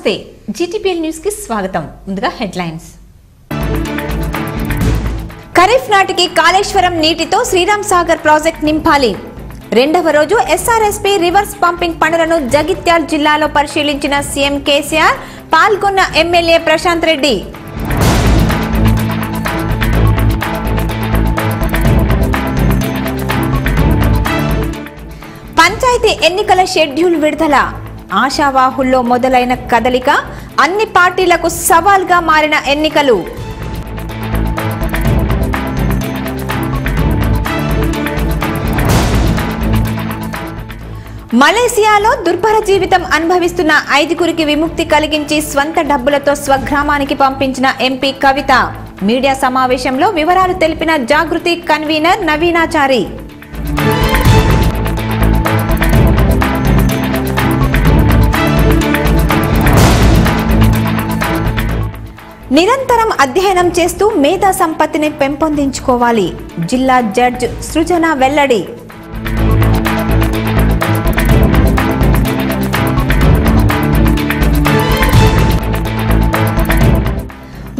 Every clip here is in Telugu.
నమస్తే జీటీపీఎల్ న్యూస్ కి స్వాగతం. ముందుగా హెడ్లైన్స్. ఖరీఫ్ నాటికి కాళేశ్వరం నీటితో శ్రీరామ్ సాగర్ ప్రాజెక్ట్ నింపాలి. రెండవ రోజు ఎస్ఆర్ఎస్పీ రివర్స్ పంపింగ్ పనులను జగిత్యాల జిల్లాలో పరిశీలించిన సీఎం కేసీఆర్, పాల్గొన్న ఎమ్మెల్యే ప్రశాంత్ రెడ్డి. పంచాయతీ ఎన్నికల షెడ్యూల్ విడుదల. ఆశావాహుల్లో మొదలైన కదలిక, అన్ని పార్టీలకు సవాల్గా మారిన ఎన్నికలు. మలేసియాలో దుర్భర జీవితం అనుభవిస్తున్న 5గురికి విముక్తి కలిగించి స్వంత డబ్బులతో స్వగ్రామానికి పంపించిన ఎంపీ కవిత. మీడియా సమావేశంలో వివరాలు తెలిపిన జాగృతి కన్వీనర్ నవీనాచారి. నిరంతరం అధ్యయనం చేస్తూ మేధా సంపత్తిని పెంపొందించుకోవాలి. జిల్లా జడ్జ్ సృజన వెల్లడి.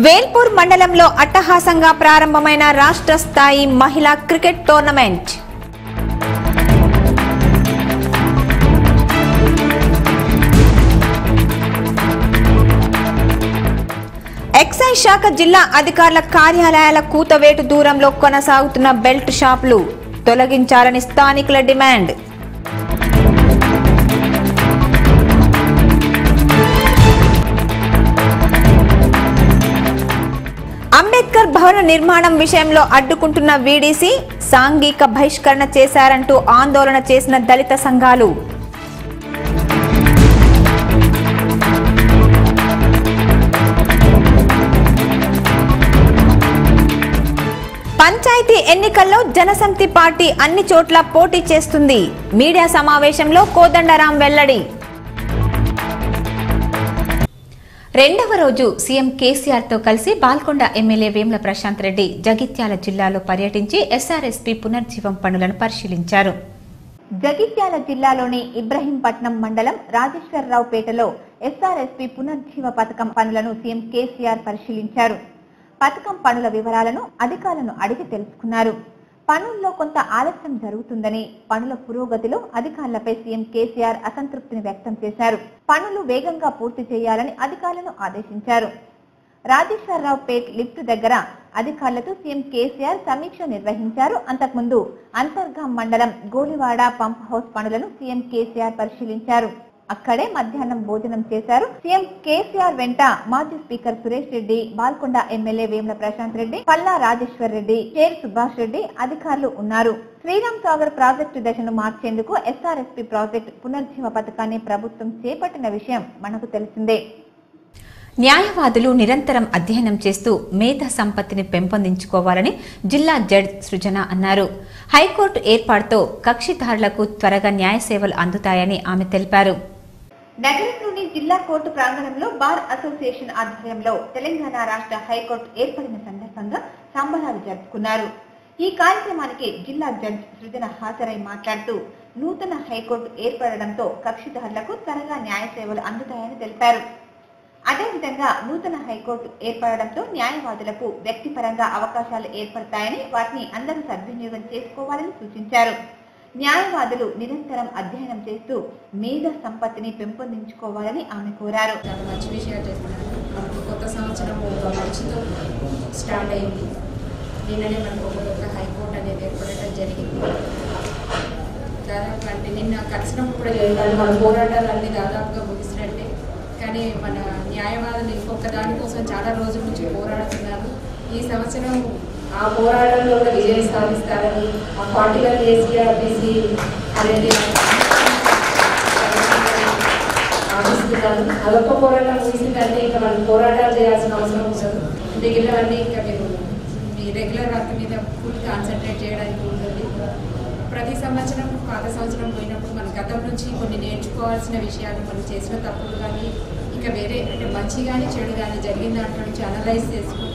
వేల్పూర్ మండలంలో అట్టహాసంగా ప్రారంభమైన రాష్ట్ర స్థాయి మహిళా క్రికెట్ టోర్నమెంట్. ఎక్సైజ్ శాఖ జిల్లా అధికారుల కార్యాలయాల కూతవేటు దూరంలో కొనసాగుతున్న బెల్ట్ షాపులు తొలగించాలని స్థానికుల డిమాండ్. అంబేద్కర్ భవన నిర్మాణం విషయంలో అడ్డుకుంటున్న వీడీసీ, సాంఘిక బహిష్కరణ చేశారంటూ ఆందోళన చేసిన దళిత సంఘాలు. పంచాయతీ ఎన్నికల్లో జనసమితి పార్టీ అన్ని చోట్ల పోటీ చేస్తుంది. మీడియా సమావేశంలో కోదండరాం వెల్లడి. రెండవ రోజు సీఎం కేసీఆర్ తో కలిసి బాల్కొండ ఎమ్మెల్యే వేముల ప్రశాంత్ రెడ్డి జగిత్యాల జిల్లాలో పర్యటించి ఎస్ఆర్ఎస్పీ పునర్జీవం పనులను పరిశీలించారు. జగిత్యాల జిల్లాలోని ఇబ్రహీంపట్నం మండలం రాజేశ్వరరావుపేటలో ఎస్ఆర్ఎస్పీ పునర్జీవ పథకం పనులను సీఎం కేసీఆర్ పరిశీలించారు. పథకం పనుల వివరాలను అధికారులను అడిగి తెలుసుకున్నారు. పనుల్లో కొంత ఆలస్యం జరుగుతుందని, పనుల పురోగతిలో అధికారులపై సీఎం కేసీఆర్ అసంతృప్తిని వ్యక్తం చేశారు. పనులు వేగంగా పూర్తి చేయాలని అధికారులను ఆదేశించారు. రాజేశ్వరరావుపేట్ లిఫ్ట్ దగ్గర అధికారులతో సీఎం కేసీఆర్ సమీక్ష నిర్వహించారు. అంతకుముందు అంతర్గాం మండలం గోలివాడ పంప్ హౌస్ పనులను సీఎం కేసీఆర్ పరిశీలించారు. అక్కడే మధ్యాహ్నం భోజనం చేశారు. సీఎం కేసీఆర్ వెంట మాజీ స్పీకర్ సురేష్ రెడ్డి, బాల్కొండ ఎమ్మెల్యే వేముల ప్రశాంత్ రెడ్డి, పల్లా రాజేశ్వర్ రెడ్డి, చేర్ సుభాష్ రెడ్డి అధికారులు ఉన్నారు. శ్రీరామ్ సాగర్ ప్రాజెక్టు దశను మార్చేందుకు ఎస్ఆర్ఎస్పీ ప్రాజెక్టు పునర్జీవ పథకాన్ని ప్రభుత్వం చేపట్టిన విషయం మనకు తెలిసిందే. న్యాయవాదులు నిరంతరం అధ్యయనం చేస్తూ మేధా సంపత్తిని పెంపొందించుకోవాలని జిల్లా జడ్జ్ సృజన అన్నారు. హైకోర్టు ఏర్పాటుతో కక్షిదారులకు త్వరగా న్యాయ సేవలు అందుతాయని ఆమె తెలిపారు. నగరంలోని జిల్లా కోర్టు ప్రాంగణంలో బార్ అసోసియేషన్ ఆధ్వర్యంలో తెలంగాణ రాష్ట్ర హైకోర్టు ఏర్పడిన సందర్భంగా సంబరాలు జరుపుకున్నారు. ఈ కార్యక్రమానికి జిల్లా జడ్జ్ సృజన హాజరై మాట్లాడుతూ నూతన హైకోర్టు ఏర్పడడంతో కక్షిదారులకు త్వరగా న్యాయ సేవలు అందుతాయని తెలిపారు. అదేవిధంగా నూతన హైకోర్టు ఏర్పడడంతో న్యాయవాదులకు వ్యక్తిపరంగా అవకాశాలు ఏర్పడతాయని, వాటిని అందరూ సద్వినియోగం చేసుకోవాలని సూచించారు. న్యాయవాదులు నిరంతరం అధ్యయనం చేస్తూ మేధా సంపత్తిని పెంపొందించుకోవాలని ఆమె కోరారు. చాలా మంచి విషయాలు చేస్తున్నారు. మనకు కొత్త సంవత్సరం మంచితో స్టార్ట్ అయింది. నిన్ననే మనకు ఒక హైకోర్టు అనేది ఏర్పడటం జరిగింది. దాదాపు అంటే నిన్న కలిసినప్పుడు కూడా మన పోరాటాలు అన్ని దాదాపుగా ముగిసినట్టే. కానీ మన న్యాయవాదులు ఇంకొక దానికోసం చాలా రోజుల నుంచి పోరాడుతున్నారు. ఈ సంవత్సరం ఆ పోరాటంలో కూడా విజయం సాధిస్తారని ఆ పార్టీలో ఏసీఆర్బీసీ అనేది ఆశిస్తున్నాను. అదొక పోరాటం ముగిసిందంటే ఇంకా మనం పోరాటాలు చేయాల్సిన అవసరం ఉండదు. మిగిలినవన్నీ ఇంకా మీరు మీ రెగ్యులర్ వర్క్ మీద ఫుల్ కాన్సన్ట్రేట్ చేయడానికి ఉంటుంది. ప్రతి సంవత్సరం పాత సంవత్సరం పోయినప్పుడు మన గతం నుంచి కొన్ని నేర్చుకోవాల్సిన విషయాలు, మనం చేసిన తప్పులు కానీ ఇంకా వేరే అంటే మంచి కానీ చెడు కానీ జరిగిన దాంట్లో నుంచి అనలైజ్ చేసుకుని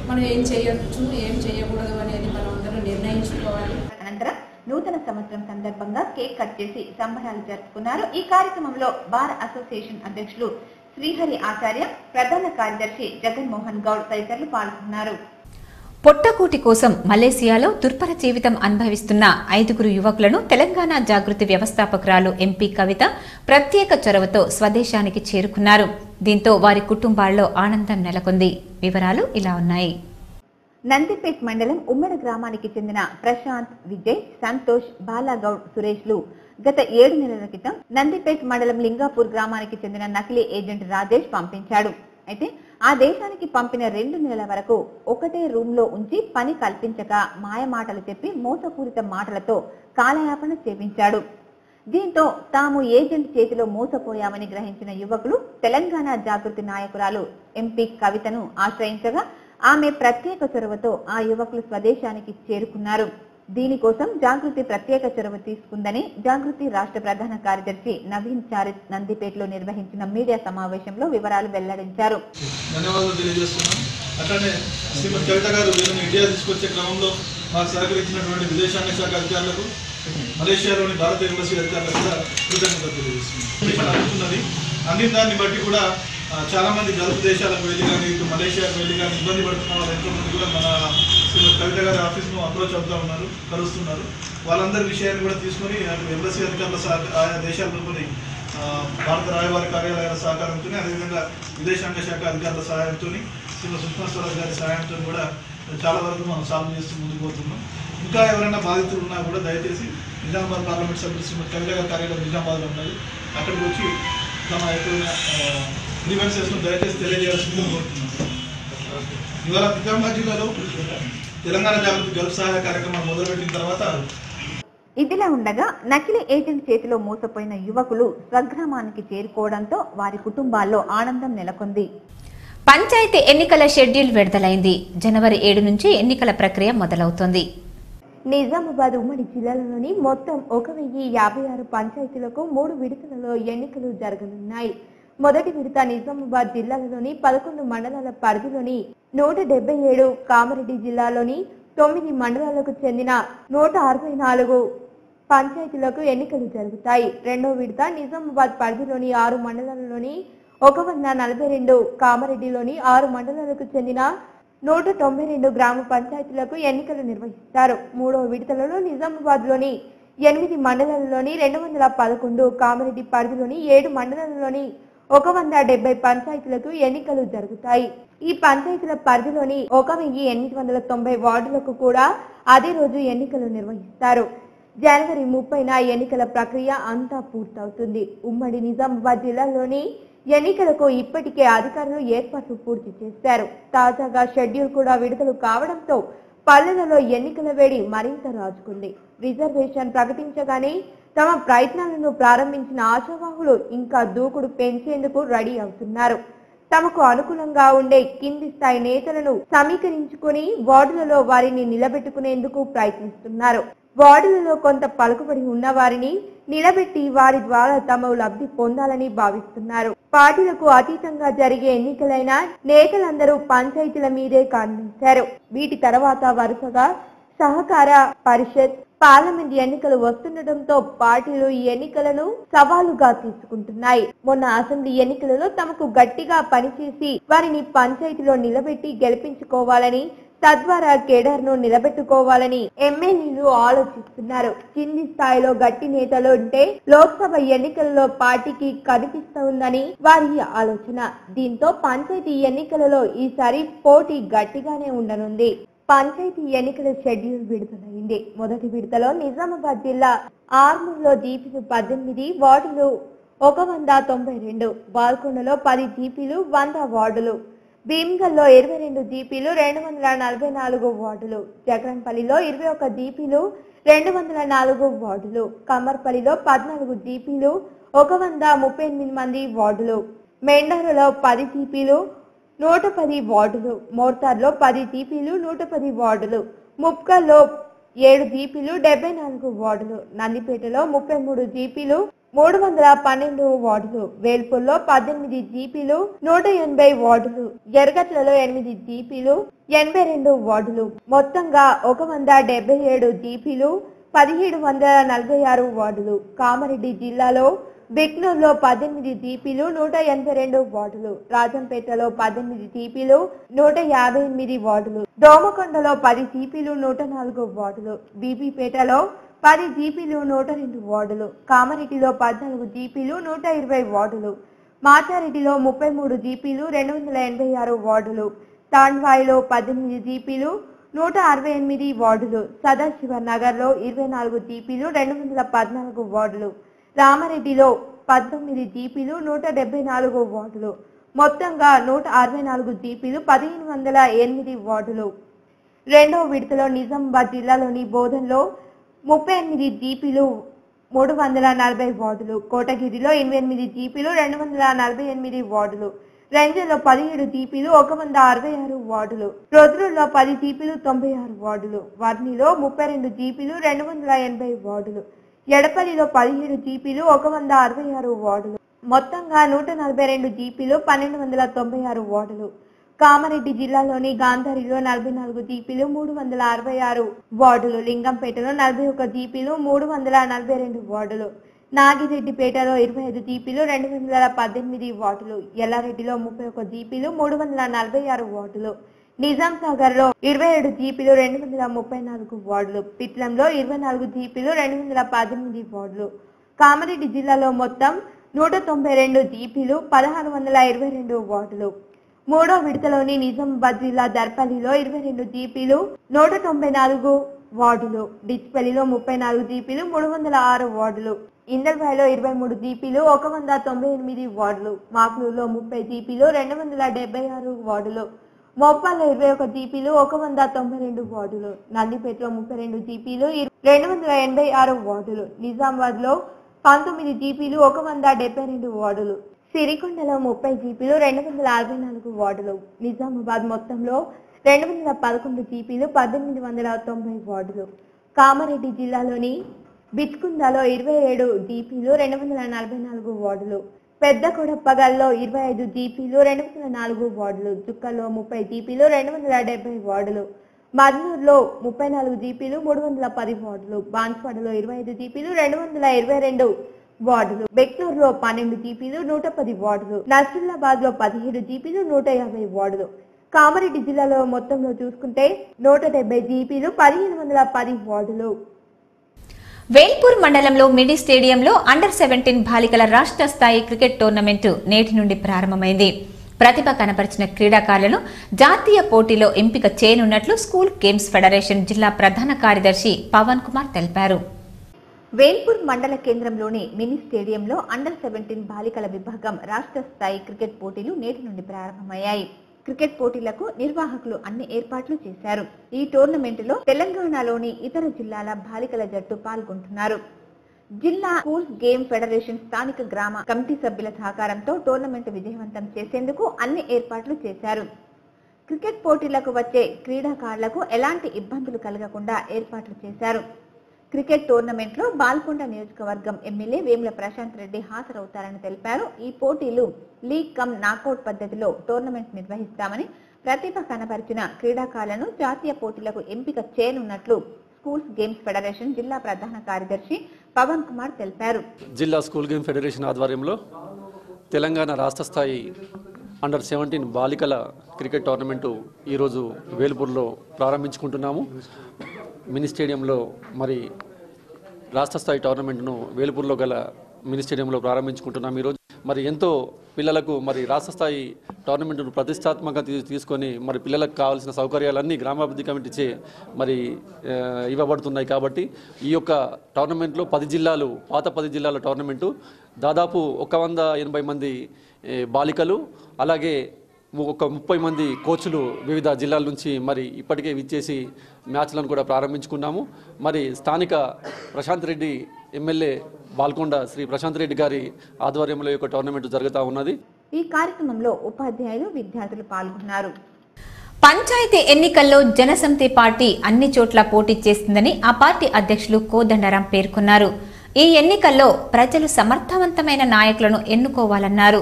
మనం ఏం చేయొచ్చు ఏం చేయకూడదు అనేది మనం అందరం నిర్ణయించుకోవాలి. అనంతరం నూతన సంవత్సరం సందర్భంగా కేక్ కట్ చేసి సంబరాలు జరుపుకున్నారు. ఈ కార్యక్రమంలో బార్ అసోసియేషన్ అధ్యక్షులు శ్రీహరి ఆచార్య, ప్రధాన కార్యదర్శి జగన్మోహన్ గౌడ్ తదితరులు పాల్గొన్నారు. పొట్టకూటి కోసం మలేసియాలో దుర్భర జీవితం అనుభవిస్తున్న 5 యువకులను తెలంగాణ జాగృతి వ్యవస్థాపకురాలు ఎంపీ కవిత ప్రత్యేక చొరవతో స్వదేశానికి చేరుకున్నారు. దీంతో వారి కుటుంబాల్లో ఆనందం నెలకొంది. వివరాలు ఇలా ఉన్నాయి. నందిపేట్ మండలం ఉమ్మడి గ్రామానికి చెందిన ప్రశాంత్, విజయ్, సంతోష్, బాలాగౌడ్, సురేష్లు గత 7 నెలల క్రితం నందిపేట్ మండలం లింగాపూర్ గ్రామానికి చెందిన నకిలీ ఏజెంట్ రాజేష్ పంపించాడు. అయితే ఆ దేశానికి పంపిన 2 నెలల వరకు ఒకటే రూమ్ లో ఉంచి పని కల్పించక మాయమాటలు చెప్పి మోసపూరిత మాటలతో కాలయాపన చేపించాడు. దీంతో తాము ఏజెంట్ చేతిలో మోసపోయామని గ్రహించిన యువకులు తెలంగాణ జాగృతి నాయకురాలు ఎంపీ కవితను ఆశ్రయించగా ఆమె ప్రత్యేక చొరవతో ఆ యువకులు స్వదేశానికి చేరుకున్నారు. దీనికోసం జాగృతి ప్రత్యేక చొరవ తీసుకుందని జాగృతి రాష్ట్ర ప్రధాన కార్యదర్శి నవీన్ చారిత్ నందిపేటలో నిర్వహించిన మీడియా సమావేశంలో వివరాలు వెల్లడించారు. ధన్యవాదాలు తెలియజేస్తున్నాం. అట్లానే శ్రీమతి కవిత గారు వీళ్ళని ఇండియా తీసుకొచ్చే క్రమంలో మాకు సహకరించినటువంటి విదేశాంగ శాఖ అధికారులకు, మలేషియాలోని భారత ఎంబసీ అధికారులకు కూడా కృతజ్ఞతలు తెలియజేస్తున్నాం. అందుతున్నది అన్ని దాన్ని బట్టి కూడా చాలా మంది గల్ఫ్ దేశాలకు వెళ్ళి కానీ ఇటు మలేషియాకు వెళ్ళి కానీ ఇబ్బంది పడుతున్న వాళ్ళు ఎంతోమంది కూడా మన శ్రీమతి కవిత గారి ఆఫీస్ను అప్రోచ్ అవుతూ ఉన్నారు, కలుస్తున్నారు. వాళ్ళందరి విషయాన్ని కూడా తీసుకొని అటు ఎంబసీ అధికారుల ఆయా దేశాలలోని భారత రాయబార కార్యాలయాల సహకారంతో, అదేవిధంగా విదేశాంగ శాఖ అధికారుల సహాయంతో, శ్రీమతి సుష్మా స్వరాజ్ గారి సహాయంతో కూడా చాలా వరకు మనం సాల్వ్ చేస్తూ ముందుకు పోతున్నాం. ఇంకా ఎవరైనా బాధితులు ఉన్నా కూడా దయచేసి నిజామాబాద్ పార్లమెంట్ సభ్యులు శ్రీమతి కవిత గారి కార్యాలయం నిజామాబాద్లో ఉన్నది, అక్కడికి వచ్చి తమ ఎక్కడైనా గ్రీవెన్సెస్ను దయచేసి తెలియజేయాల్సిందిగా కోరుతున్నాం. ఇవాళ నిజామాబాద్ జిల్లాలో తెలంగాణ జాగృతి గల్ఫ్ సహాయ కార్యక్రమాలు మొదలుపెట్టిన తర్వాత ఇదిలా ఉండగా నకిలీ ఏజెంట్ చేతిలో మోసపోయిన యువకులు స్వగ్రామానికి చేరుకోవడంతో వారి కుటుంబాల్లో ఆనందం నెలకొంది. పంచాయతీ ఎన్నికల షెడ్యూల్ విడుదలైంది. జనవరి 7 నుంచి ఎన్నికల ప్రక్రియ మొదలవుతోంది. నిజామాబాద్ ఉమ్మడి జిల్లాలోని మొత్తం 1056 పంచాయతీలకు 3 విడతలలో ఎన్నికలు జరగనున్నాయి. మొదటి విడత నిజామాబాద్ జిల్లాలోని 11 మండలాల పరిధిలోని 177, కామారెడ్డి జిల్లాలోని 9 మండలాలకు చెందిన 164 పంచాయతీలకు ఎన్నికలు జరుగుతాయి. రెండో విడత నిజామాబాద్ పరిధిలోని 6 మండలాలలోని 142, కామారెడ్డిలోని 6 మండలాలకు చెందిన 192 గ్రామ పంచాయతీలకు ఎన్నికలు నిర్వహిస్తారు. మూడో విడతలలో నిజామాబాద్ లోని 8 మండలాలలోని 211, కామారెడ్డి పరిధిలోని 7 మండలాలలోని 170 పంచాయతీలకు ఎన్నికలు జరుగుతాయి. ఈ పంచాయతీల పరిధిలోని 1890 వార్డులకు కూడా అదే రోజు ఎన్నికలు నిర్వహిస్తారు. జనవరి 30న ఎన్నికల ప్రక్రియ అంతా పూర్తవుతుంది. ఉమ్మడి నిజామాబాద్ జిల్లాలోని ఎన్నికలకు ఇప్పటికే అధికారులు ఏర్పాట్లు పూర్తి చేశారు. తాజాగా షెడ్యూల్ కూడా విడుదల కావడంతో పల్లెలలో ఎన్నికల వేడి మరింత రాజుకుంది. రిజర్వేషన్ ప్రకటించగానే తమ ప్రయత్నాలను ప్రారంభించిన ఆశావాహులు ఇంకా దూకుడు పెంచేందుకు రెడీ అవుతున్నారు. తమకు అనుకూలంగా ఉండే కింది స్థాయి నేతలను సమీకరించుకుని వార్డులలో వారిని నిలబెట్టుకునేందుకు ప్రయత్నిస్తున్నారు. వార్డులలో కొంత పలుకుబడి ఉన్న వారిని నిలబెట్టి వారి ద్వారా తమ లబ్ధి పొందాలని భావిస్తున్నారు. పార్టీలకు అతీతంగా జరిగే ఎన్నికలైన నేతలందరూ పంచాయతీల మీదే కన్నేశారు. వీటి తర్వాత వరుసగా సహకార పరిషత్, పార్లమెంట్ ఎన్నికలు వస్తుండటంతో పార్టీలు ఈ ఎన్నికలను సవాలుగా తీసుకుంటున్నాయి. మొన్న అసెంబ్లీ ఎన్నికలలో తమకు గట్టిగా పనిచేసి వారిని పంచాయతీలో నిలబెట్టి గెలిపించుకోవాలని, తద్వారా కేడర్ ను నిలబెట్టుకోవాలని ఎమ్మెల్యేలు ఆలోచిస్తున్నారు. కింది స్థాయిలో గట్టి నేతలు ఉంటే లోక్సభ ఎన్నికలలో పార్టీకి కనిపిస్తుందని వారి ఆలోచన. దీంతో పంచాయతీ ఎన్నికలలో ఈసారి పోటీ గట్టిగానే ఉండనుంది. పంచాయతీ ఎన్నికల షెడ్యూల్ విడుదలైంది. మొదటి విడతలో నిజామాబాద్ జిల్లా ఆర్మూర్లో జీపీలు 18 వార్డులు 192, బాల్కొండలో 10 జీపీలు 100 వార్డులు, భీమ్గల్లో 22 జీపీలు 244 వార్డులు, జగన్పల్లిలో 21 జీపీలు 204 వార్డులు, కమ్మర్పల్లిలో 14 జీపీలు 138 మంది వార్డులు, మెండారలో 10 జీపీలు 110 వార్డులు, మోర్తార్లో 10 జీపీలు 110 వార్డులు, ముప్కల్లో 7 జీపీలు 74 వార్డులు, నందిపేటలో 33 జీపీలు 312 వార్డులు, వేల్పూర్లో 18 జీపీలు 180 వార్డులు, ఎర్గట్లలో 8 జీపీలు 82 వార్డులు, మొత్తంగా 177 జీపీలు 1746 వార్డులు. కామారెడ్డి జిల్లాలో బిక్నూరులో 18 జీపీలు 182 వార్డులు, రాజంపేటలో 18 జీపీలు 158 వార్డులు, దోమకొండలో 10 జీపీలు 104 వార్డులు, బీబీపేటలో 10 జీపీలు 102 వార్డులు, కామారెడ్డిలో 14 జీపీలు 120 వార్డులు, మాచారెడ్డిలో 33 జీపీలు 286 వార్డులు, తాండ్వాయిలో 18 జీపీలు 168 వార్డులు, సదాశివ నగర్లో 24 జీపీలు 214 వార్డులు, రామారెడ్డిలో 19 జీపీలు 174 వార్డులు, మొత్తంగా 164 జీపీలు 1508 వార్డులు. రెండో విడతలో నిజామాబాద్ జిల్లాలోని బోధన్లో 38 జీపీలు 340 వార్డులు, కోటగిరిలో 88 జీపీలు 248 వార్డులు, రంజల్లో 17 జీపీలు 166 వార్డులు, రొద్రుల్లో 10 జీపీలు 96 వార్డులు, వర్ణిలో 32 జీపీలు 280 వార్డులు, ఎడపల్లిలో 17 జీపీలు 166 వార్డులు, మొత్తంగా 142 జీపీలు 1296 వార్డులు. కామారెడ్డి జిల్లాలోని గాంధారిలో 44 జీపీలు 366 వార్డులు, లింగంపేటలో 41 జీపీలు 342 వార్డులు, నాగిరెడ్డిపేటలో 25 జీపీలు 218 వార్డులు, ఎల్లారెడ్డిలో 31 జీపీలు 346 వార్డులు, నిజాం సాగర్ లో 27 జీపీలు 234 వార్డులు, పిట్లంలో 24 జీపీలు 218 వార్డులు. కామారెడ్డి జిల్లాలో మొత్తం 192 జీపీలు 1622 వార్డులు. మూడో విడతలోని నిజామాబాద్ జిల్లా దర్పల్లిలో 22 జీపీలు 194 వార్డులు, డిచ్పల్లిలో 34 జీపీలు 306 వార్డులు, ఇందల్వాయిలో 23 జీపీలు 198 వార్డులు, మాక్లూరులో 30 జీపీలు 276 వార్డులు, మోపాల్లో 21 జీపీలు 192 వార్డులు, నందిపేటలో 32 జీపీలు 286 వార్డులు, నిజామాబాద్ లో 19 జీపీలు 172 వార్డులు, సిరికొండలో 30 జీపీలు 264 వార్డులు, నిజామాబాద్ మొత్తంలో 211 జీపీలు 1890 వార్డులు. కామారెడ్డి జిల్లాలోని బిచ్కుందలో 27 జీపీలు 244 వార్డులు, పెద్ద కొడప్పగల్లో 25 జీపీలు 204 వార్డులు, చుక్కల్లో 30 జీపీలు 270 వార్డులు, మర్నూరులో 34 జీపీలు 310 వార్డులు, బాన్స్వాడలో 25 జీపీలు 222 వార్డులు, బెక్నూరులో 12 జీపీలు 110 వార్డులు, నర్సుల్లాబాద్ లో 17 జీపీలు 150 వార్డులు. కామారెడ్డి జిల్లాలో మొత్తంలో చూసుకుంటే 170 జీపీలు 1510 వార్డులు. వేల్పూర్ మండలంలో మినీ స్టేడియంలో అండర్-17 బాలికల రాష్ట్ర స్థాయి క్రికెట్ టోర్నమెంటు నేటి నుండి ప్రారంభమైంది. ప్రతిభ కనపరిచిన క్రీడాకారులను జాతీయ పోటీలో ఎంపిక చేయనున్నట్లు స్కూల్ గేమ్స్ ఫెడరేషన్ జిల్లా ప్రధాన కార్యదర్శి పవన్ కుమార్ తెలిపారు. వేల్పూర్ మండల కేంద్రంలోని మినీ స్టేడియంలో అండర్-17 బాలికల విభాగం రాష్ట్ర స్థాయి క్రికెట్ పోటీలు నేటి నుండి ప్రారంభమయ్యాయి. క్రికెట్ పోటీలకు నిర్వాహకులు అన్ని ఏర్పాట్లు చేశారు. ఈ టోర్నమెంటులో తెలంగాణలోని ఇతర జిల్లాల బాలికల జట్టు పాల్గొంటున్నారు. జిల్లా స్కూల్స్ గేమ్ ఫెడరేషన్ స్థానిక గ్రామ కమిటీ సభ్యుల సహకారంతో టోర్నమెంట్ విజయవంతం చేసేందుకు అన్ని ఏర్పాట్లు చేశారు. క్రికెట్ పోటీలకు వచ్చే క్రీడాకారులకు ఎలాంటి ఇబ్బందులు కలగకుండా ఏర్పాట్లు చేశారు. క్రికెట్ టోర్నమెంట్ లో బాల్కొండ నియోజకవర్గం ఎమ్మెల్యే వేముల ప్రశాంత్ రెడ్డి హాజరవుతారని తెలిపారు. ఈ పోటీలు లీగ్ కమ్ నాకౌట్ పద్ధతిలో టోర్నమెంట్ నిర్వహిస్తామని, ప్రతిభ కనబరిచిన క్రీడాకారులను జాతీయ పోటీలకు ఎంపిక చేయనున్నట్లు స్కూల్స్ గేమ్స్ ఫెడరేషన్ జిల్లా ప్రధాన కార్యదర్శి పవన్ కుమార్ తెలిపారు. జిల్లా స్కూల్ గేమ్ ఫెడరేషన్ ఆధ్వర్యంలో తెలంగాణ రాష్ట్ర స్థాయి అండర్-17 బాలికల క్రికెట్ టోర్నమెంటు ఈరోజు వేల్పూర్లో ప్రారంభించుకుంటున్నాము. మినీ స్టేడియంలో మరి రాష్ట్ర స్థాయి టోర్నమెంట్ను వేల్పూర్లో గల మినీ స్టేడియంలో ప్రారంభించుకుంటున్నాం. ఈరోజు మరి ఎంతో పిల్లలకు మరి రాష్ట్ర స్థాయి టోర్నమెంట్ను ప్రతిష్టాత్మకంగా తీసుకొని మరి పిల్లలకు కావాల్సిన సౌకర్యాలన్నీ గ్రామాభివృద్ధి కమిటీచే మరి ఇవ్వబడుతున్నాయి. కాబట్టి ఈ యొక్క టోర్నమెంట్లో 10 జిల్లాలు, పాత 10 జిల్లాల టోర్నమెంటు దాదాపు 180 మంది బాలికలు, అలాగే ఒక 30 మంది కోచ్లు వివిధ జిల్లాల నుంచి మరి ఇప్పటికే విచ్చేసి మ్యాచ్లను కూడా ప్రారంభించుకున్నాము. మరి స్థానిక ప్రశాంత్ రెడ్డి ఎమ్మెల్యే బాల్కొండ శ్రీ ప్రశాంత్ రెడ్డి గారి ఆధ్వర్యంలో ఈ టోర్నమెంట్ జరుగుతూ ఉన్నది. ఈ కార్యక్రమంలో ఉపాధ్యాయులు, విద్యార్థులు పాల్గొన్నారు. పంచాయతీ ఎన్నికల్లో జనసమితి పార్టీ అన్ని చోట్ల పోటీ చేస్తుందని ఆ పార్టీ అధ్యక్షులు కోదండరాం పేర్కొన్నారు. ఈ ఎన్నికల్లో ప్రజలు సమర్థవంతమైన నాయకులను ఎన్నుకోవాలన్నారు.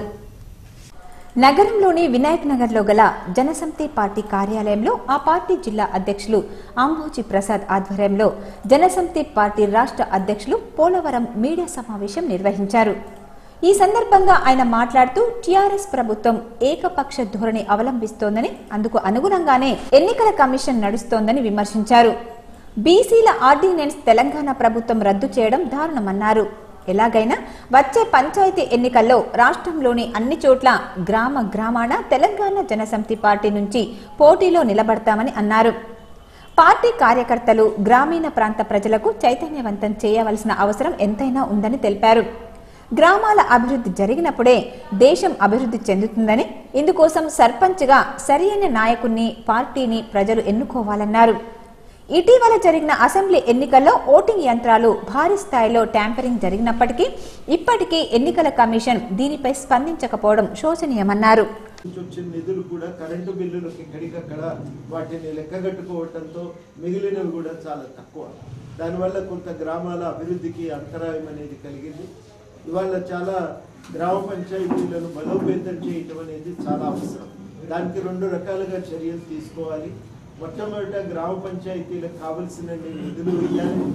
నగరంలోని వినాయక్ నగర్లో గల జనసమితి పార్టీ కార్యాలయంలో ఆ పార్టీ జిల్లా అధ్యక్షులు అంబోజీ ప్రసాద్ ఆధ్వర్యంలో జనసమితి పార్టీ రాష్ట్ర అధ్యక్షులు పోలవరం మీడియా సమావేశం నిర్వహించారు. ఈ సందర్భంగా ఆయన మాట్లాడుతూ టీఆర్ఎస్ ప్రభుత్వం ఏకపక్ష ధోరణి అవలంబిస్తోందని, అందుకు అనుగుణంగానే ఎన్నికల కమిషన్ నడుస్తోందని విమర్శించారు. బీసీల ఆర్డినెన్స్ తెలంగాణ ప్రభుత్వం రద్దు చేయడం దారుణమన్నారు. ఎలాగైనా వచ్చే పంచాయతీ ఎన్నికల్లో రాష్ట్రంలోని అన్ని చోట్ల గ్రామాన తెలంగాణ జనసమితి పార్టీ నుంచి పోటీలో నిలబడతామని అన్నారు. పార్టీ కార్యకర్తలు గ్రామీణ ప్రాంత ప్రజలకు చైతన్యవంతం చేయవలసిన అవసరం ఎంతైనా ఉందని తెలిపారు. గ్రామాల అభివృద్ధి జరిగినప్పుడే దేశం అభివృద్ధి చెందుతుందని, ఇందుకోసం సర్పంచ్గా సరియైన నాయకుణ్ణి, పార్టీని ప్రజలు ఎన్నుకోవాలన్నారు. ఇటీవల జరిగిన అసెంబ్లీ ఎన్నికల్లో ఓటింగ్ యంత్రాలు భారీ స్థాయిలో ట్యాంపరింగ్ జరిగినప్పటికీ ఇప్పటికీ ఎన్నికల కమిషన్ దీనిపై స్పందించకపోవడం శోచనీయమన్నారు. వచ్చిన నిధులు కూడా కరెంటు బిల్లులకి ఎక్కడికక్కడ వాటిని లెక్కగట్టుకోవడంతో మిగిలినవి కూడా చాలా తక్కువ. దానివల్ల కొంత గ్రామాల అభివృద్ధికి అంతరాయం అనేది కలిగింది. ఇవాళ చాలా గ్రామ పంచాయతీలను బలోపేతం చేయటం అనేది చాలా అవసరం. దానికి 2 రకాలుగా చర్యలు తీసుకోవాలి. మొట్టమొదట గ్రామ పంచాయతీలకు కావలసిన నిధులు ఇవ్వాలి.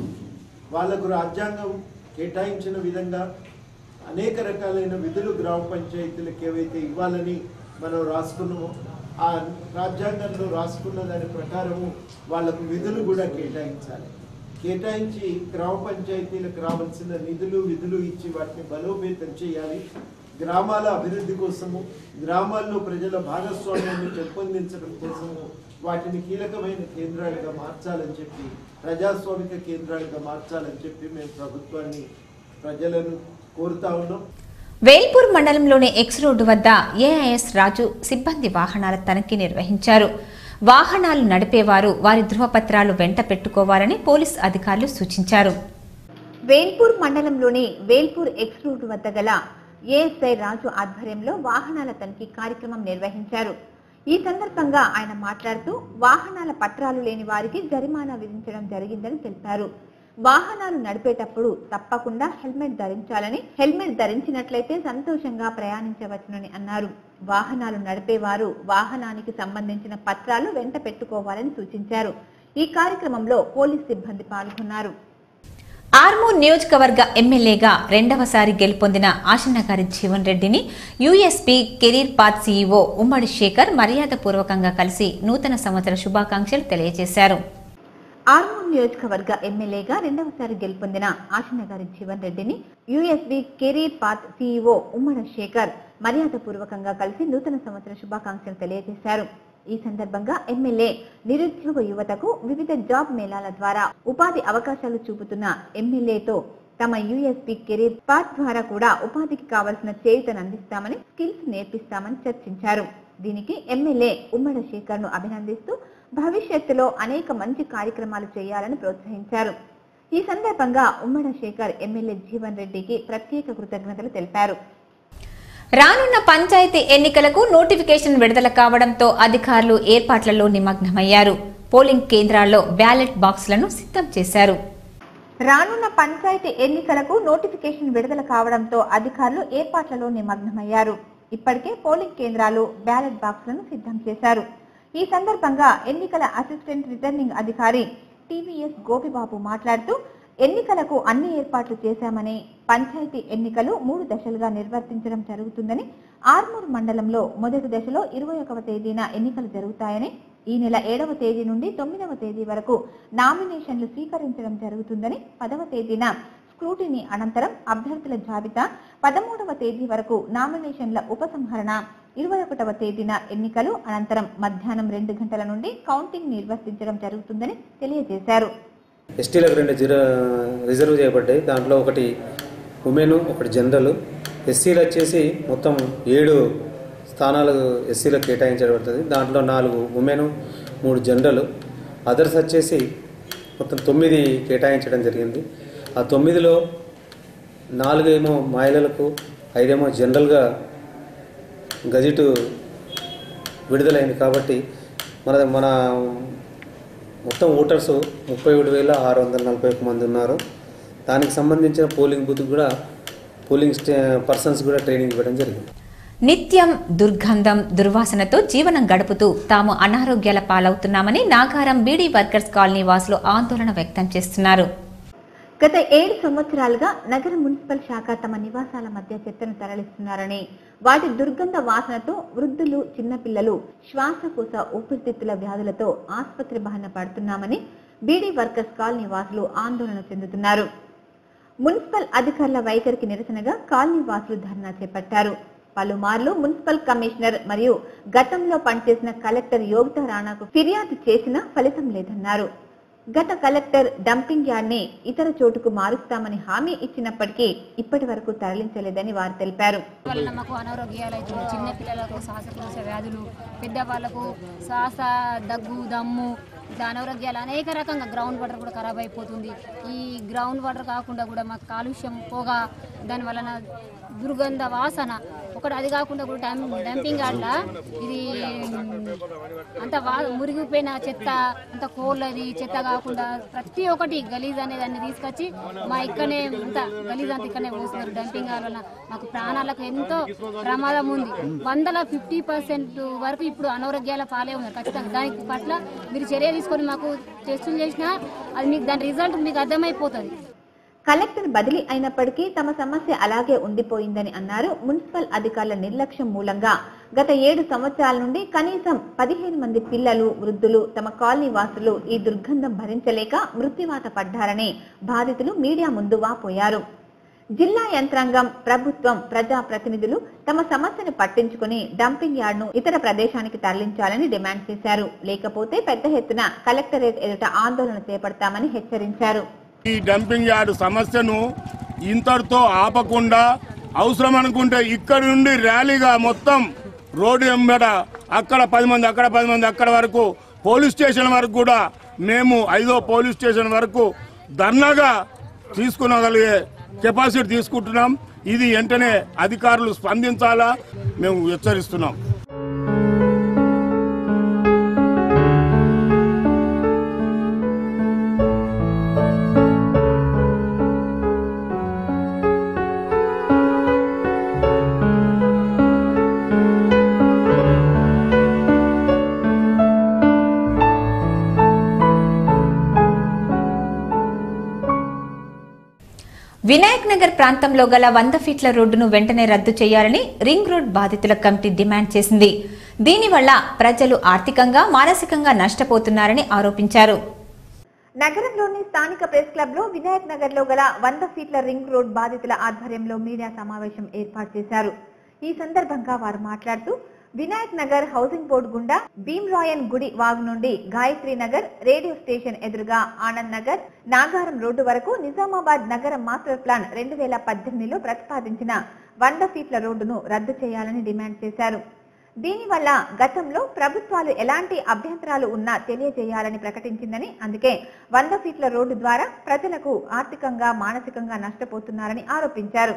వాళ్ళకు రాజ్యాంగం కేటాయించిన విధంగా అనేక రకాలైన విధులు గ్రామ పంచాయతీలకు ఏవైతే ఇవ్వాలని మనం రాసుకున్నామో ఆ రాజ్యాంగంలో రాసుకున్న దాని ప్రకారము వాళ్లకు విధులు కూడా కేటాయించాలి. కేటాయించి గ్రామ పంచాయతీలకు రావాల్సిన విధులు ఇచ్చి వాటిని బలోపేతం చేయాలి. గ్రామాల అభివృద్ధి కోసము, గ్రామాల్లో ప్రజల భాగస్వామ్యాన్ని పెంపొందించడం కోసము వాటిని కీలకమైన కేంద్రాలుగా మార్చాలని చెప్పి, ప్రజాస్వామిక కేంద్రాలుగా మార్చాలని చెప్పి మేము ప్రభుత్వాన్ని, ప్రజలను కోరుతా ఉన్నాం. వేల్పూర్ మండలంలోని ఎక్స్ రోడ్డు వద్ద ఏఐఎస్ రాజు సిబ్బంది వాహనాల తనిఖీ నిర్వహించారు. వాహనాలు నడిపేవారు వారి ధృవపత్రాలు వెంట పెట్టుకోవాలని పోలీస్ అధికారులు సూచించారు. వేల్పూర్ మండలంలోని వేల్పూర్ ఎక్స్ రోడ్డు వద్ద గల ఏఎస్ఐ రాజు ఆధ్వర్యంలో వాహనాల తనిఖీ కార్యక్రమం నిర్వహించారు. ఈ సందర్భంగా ఆయన మాట్లాడుతూ వాహనాల పత్రాలు లేని వారికి జరిమానా విధించడం జరిగిందని తెలిపారు. వాహనాలు నడిపేటప్పుడు తప్పకుండా హెల్మెట్ ధరించాలని, హెల్మెట్ ధరించినట్లయితే సంతోషంగా ప్రయాణించవచ్చునని అన్నారు. వాహనాలు నడిపేవారు వాహనానికి సంబంధించిన పత్రాలు వెంట పెట్టుకోవాలని సూచించారు. ఈ కార్యక్రమంలో పోలీస్ సిబ్బంది పాల్గొన్నారు. ఆర్మూర్ నియోజకవర్గ ఎమ్మెల్యేగా 2వసారి గెలుపొందిన ఆశన్నగారి జీవన్ రెడ్డిని యూఎస్పీ కెరీర్ పాత్ సీఈఓ ఉమ్మడి శేఖర్ మర్యాదపూర్వకంగా కలిసి నూతన సంవత్సర శుభాకాంక్షలు తెలియజేశారు. ఆర్మూర్ నియోజకవర్గ ఎమ్మెల్యేగా 2వసారి గెలుపొందిన ఆశన్నగారి జీవన్ రెడ్డిని యూఎస్బీ కెరీర్ పాత్ సీఈఓ ఉమ్మడి శేఖర్ మర్యాదపూర్వకంగా కలిసి నూతన సంవత్సర శుభాకాంక్షలు తెలియజేశారు. ఈ సందర్భంగా ఎమ్మెల్యే నిరుద్యోగ యువతకు వివిధ జాబ్ మేళాల ద్వారా ఉపాధి అవకాశాలు చూపుతున్న ఎమ్మెల్యేతో తమ యూఎస్పీ కెరీర్ పాత్ ద్వారా కూడా ఉపాధికి కావలసిన చేయూతను అందిస్తామని, స్కిల్స్ నేర్పిస్తామని చర్చించారు. దీనికి ఎమ్మెల్యే ఉమ్మడి శేఖర్ ను అభినందిస్తూ భవిష్యత్తులో అనేక మంచి కార్యక్రమాలు చేయాలని ప్రోత్సహించారు. ఈ సందర్భంగా ఉమ్మడి శేఖర్ ఎమ్మెల్యే జీవన్ రెడ్డికి ప్రత్యేక కృతజ్ఞతలు తెలిపారు. రానున్న పంచాయతీ ఎన్నికలకు నోటిఫికేషన్ విడుదల కావడంతో అధికారులు ఏర్పాట్లలో నిమగ్నమయ్యారు. పోలింగ్ కేంద్రాల్లో బ్యాలెట్ బాక్సులను సిద్ధం చేశారు. రానున్న పంచాయతీ ఎన్నికలకు నోటిఫికేషన్ విడుదల కావడంతో అధికారులు ఏర్పాట్లలో నిమగ్నమయ్యారు. ఇప్పటికే పోలింగ్ కేంద్రాలు బ్యాలెట్ బాక్సులను సిద్ధం చేశారు. ఈ సందర్భంగా ఎన్నికల అసిస్టెంట్ రిటర్నింగ్ అధికారి టీవీఎస్ గోపిబాబు మాట్లాడుతూ ఎన్నికలకు అన్ని ఏర్పాట్లు చేశామని, పంచాయతీ ఎన్నికలు 3 దశలుగా నిర్వర్తించడం జరుగుతుందని, ఆర్మూర్ మండలంలో మొదటి దశలో 21వ తేదీన ఎన్నికలు జరుగుతాయని, ఈ నెల 7వ తేదీ నుండి 9వ తేదీ వరకు నామినేషన్లు స్వీకరించడం జరుగుతుందని, 10వ తేదీన స్క్రూటినీ అనంతరం అభ్యర్థుల జాబితా, 13వ తేదీ వరకు నామినేషన్ల ఉపసంహరణ, 21వ తేదీన ఎన్నికలు అనంతరం మధ్యాహ్నం 2 గంటల నుండి కౌంటింగ్ నిర్వర్తించడం జరుగుతుందని తెలియజేశారు. ఎస్టీలకు 2 రిజర్వ్ చేయబడ్డాయి. దాంట్లో ఒకటి ఉమెన్, ఒకటి జనరల్. ఎస్సీలు వచ్చేసి మొత్తం 7 స్థానాలు ఎస్సీలకు కేటాయించబడుతుంది. దాంట్లో 4 ఉమెన్, 3 జనరల్. అదర్స్ వచ్చేసి మొత్తం 9 కేటాయించడం జరిగింది. ఆ 9లో 4 ఏమో మహిళలకు, 5 ఏమో జనరల్గా గజెట్ విడుదలైంది. కాబట్టి మన మొత్తం ఓటర్స్ 37,641 మంది ఉన్నారు. దానికి సంబంధించిన పోలింగ్ బూత్ కూడా, పోలింగ్ పర్సన్స్ కూడా ట్రైనింగ్ ఇవ్వడం జరిగింది. నిత్యం దుర్గంధం, దుర్వాసనతో జీవనం గడుపుతూ తాము అనారోగ్యాల పాలవుతున్నామని నాగారం బీడీ వర్కర్స్ కాలనీ వాసులు ఆందోళన వ్యక్తం చేస్తున్నారు. గత 7 సంవత్సరాలుగా నగర మున్సిపల్ శాఖ తమ నివాసాల మధ్య చెత్తను తరలిస్తున్నారని, వాటి దుర్గంధ వాసనతో వృద్ధులు, చిన్నపిల్లలు శ్వాసకోశ ఊపిరితిత్తుల వ్యాధులతో ఆసుపత్రి బారిన పడుతున్నామని బీడీ వర్కర్స్ కాలనీ వాసులు ఆందోళన చెందుతున్నారు. మున్సిపల్ అధికారుల వైఖరికి నిరసనగా కాలనీ వాసులు ధర్నా చేపట్టారు. పలుమార్లు మున్సిపల్ కమిషనర్ మరియు గతంలో పనిచేసిన కలెక్టర్ యోగితా రాణాకు ఫిర్యాదు చేసినా ఫలితం లేదన్నారు. గత కలెక్టర్ డంపింగ్ యార్డ్ ని ఇతర చోటుకు మారుస్తామని హామీ ఇచ్చినప్పటికీ ఇప్పటి వరకు తరలించలేదని వారు తెలిపారు. మాకు అనారోగ్యాలు అవుతుంది. చిన్న పిల్లలకు శ్వాసకోశ వ్యాధులు, పెద్దవాళ్లకు శ్వాస, దగ్గు, దమ్ము, ఇట్లా అనారోగ్యాలు అనేక రకంగా గ్రౌండ్ వాటర్ కూడా ఖరాబ్ అయిపోతుంది. ఈ గ్రౌండ్ వాటర్ కాకుండా కూడా మాకు కాలుష్యం, పొగ, దాని వలన దుర్గంధ వాసన ఒకటి. అది కాకుండా కూడా డంపింగ్ యార్డ్ల ఇది అంత మురిగిపోయిన చెత్త, అంత కోళ్ళది చెత్త కాకుండా ప్రతి ఒక్కటి గలీజ్ అనేది అన్ని తీసుకొచ్చి మా ఇక్కడనే అంత గలీజ్ అంతా ఇక్కడనే పోస్తున్నారు. డంపింగ్ యార్డ్ వల్ల మాకు ప్రాణాలకు ఎంతో ప్రమాదం ఉంది. 100% వరకు ఇప్పుడు అనారోగ్యాల పాలే ఉన్నారు. ఖచ్చితంగా దానికి పట్ల మీరు చర్య తీసుకొని మాకు టెస్టులు చేసినా అది మీకు దాని రిజల్ట్ మీకు అర్థమైపోతుంది. కలెక్టర్ బదిలీ అయినప్పటికీ తమ సమస్య అలాగే ఉండిపోయిందని అన్నారు. మున్సిపల్ అధికారుల నిర్లక్ష్యం మూలంగా గత 7 సంవత్సరాల నుండి కనీసం 15 మంది పిల్లలు, వృద్ధులు, తమ కాలనీ వాసులు ఈ దుర్గంధం భరించలేక మృత్యువాత పడ్డారని బాధితులు మీడియా ముందు వాపోయారు. జిల్లా యంత్రాంగం, ప్రభుత్వం, ప్రజాప్రతినిధులు తమ సమస్యను పట్టించుకుని డంపింగ్ యార్డ్ ను ఇతర ప్రదేశానికి తరలించాలని డిమాండ్ చేశారు. లేకపోతే పెద్ద ఎత్తున కలెక్టరేట్ ఎదుట ఆందోళన చేపడతామని హెచ్చరించారు. ఈ డంపింగ్ యార్డ్ సమస్యను ఇంతటితో ఆపకుండా అవసరం అనుకుంటే ఇక్కడి నుండి ర్యాలీగా మొత్తం రోడ్డు వెంబడ అక్కడ 10 మంది, అక్కడ 10 మంది, అక్కడ వరకు పోలీస్ స్టేషన్ వరకు కూడా మేము 5వ పోలీస్ స్టేషన్ వరకు ధర్నాగా తీసుకునగలిగే కెపాసిటీ తీసుకుంటున్నాం. ఇది వెంటనే అధికారులు స్పందించాలా మేము హెచ్చరిస్తున్నాం. వినాయక్ నగర్ ప్రాంతంలో గల 100 ఫీట్ల రోడ్డును వెంటనే రద్దు చేయాలని రింగ్ రోడ్ బాధితుల కమిటీ డిమాండ్ చేసింది. దీనివల్ల ప్రజలు ఆర్థికంగా, మానసికంగా నష్టపోతున్నారని ఆరోపించారు. నగరంలోని స్థానిక ప్రెస్ క్లబ్ లో వినాయక్ నగర్ లో గల 100 ఫీట్ల రింగ్ రోడ్ బాధితుల ఆధ్వర్యంలో మీడియా సమావేశం ఏర్పాటు చేశారు. ఈ సందర్భంగా వారు మాట్లాడుతూ వినాయక్ నగర్ హౌసింగ్ బోర్డు గుండా భీమ్రాయన్ గుడి వాగు నుండి గాయత్రి నగర్ రేడియో స్టేషన్ ఎదురుగా ఆనంద్ నగర్, నాగారం రోడ్డు వరకు నిజామాబాద్ నగర మాస్టర్ ప్లాన్ 2018లో ప్రతిపాదించిన 100 ఫీట్ల రోడ్డును రద్దు చేయాలని డిమాండ్ చేశారు. దీనివల్ల గతంలో ప్రభుత్వాలు ఎలాంటి అభ్యంతరాలు ఉన్నా తెలియజేయాలని ప్రకటించిందని, అందుకే 100 ఫీట్ల రోడ్డు ద్వారా ప్రజలకు ఆర్థికంగా, మానసికంగా నష్టపోతున్నారని ఆరోపించారు.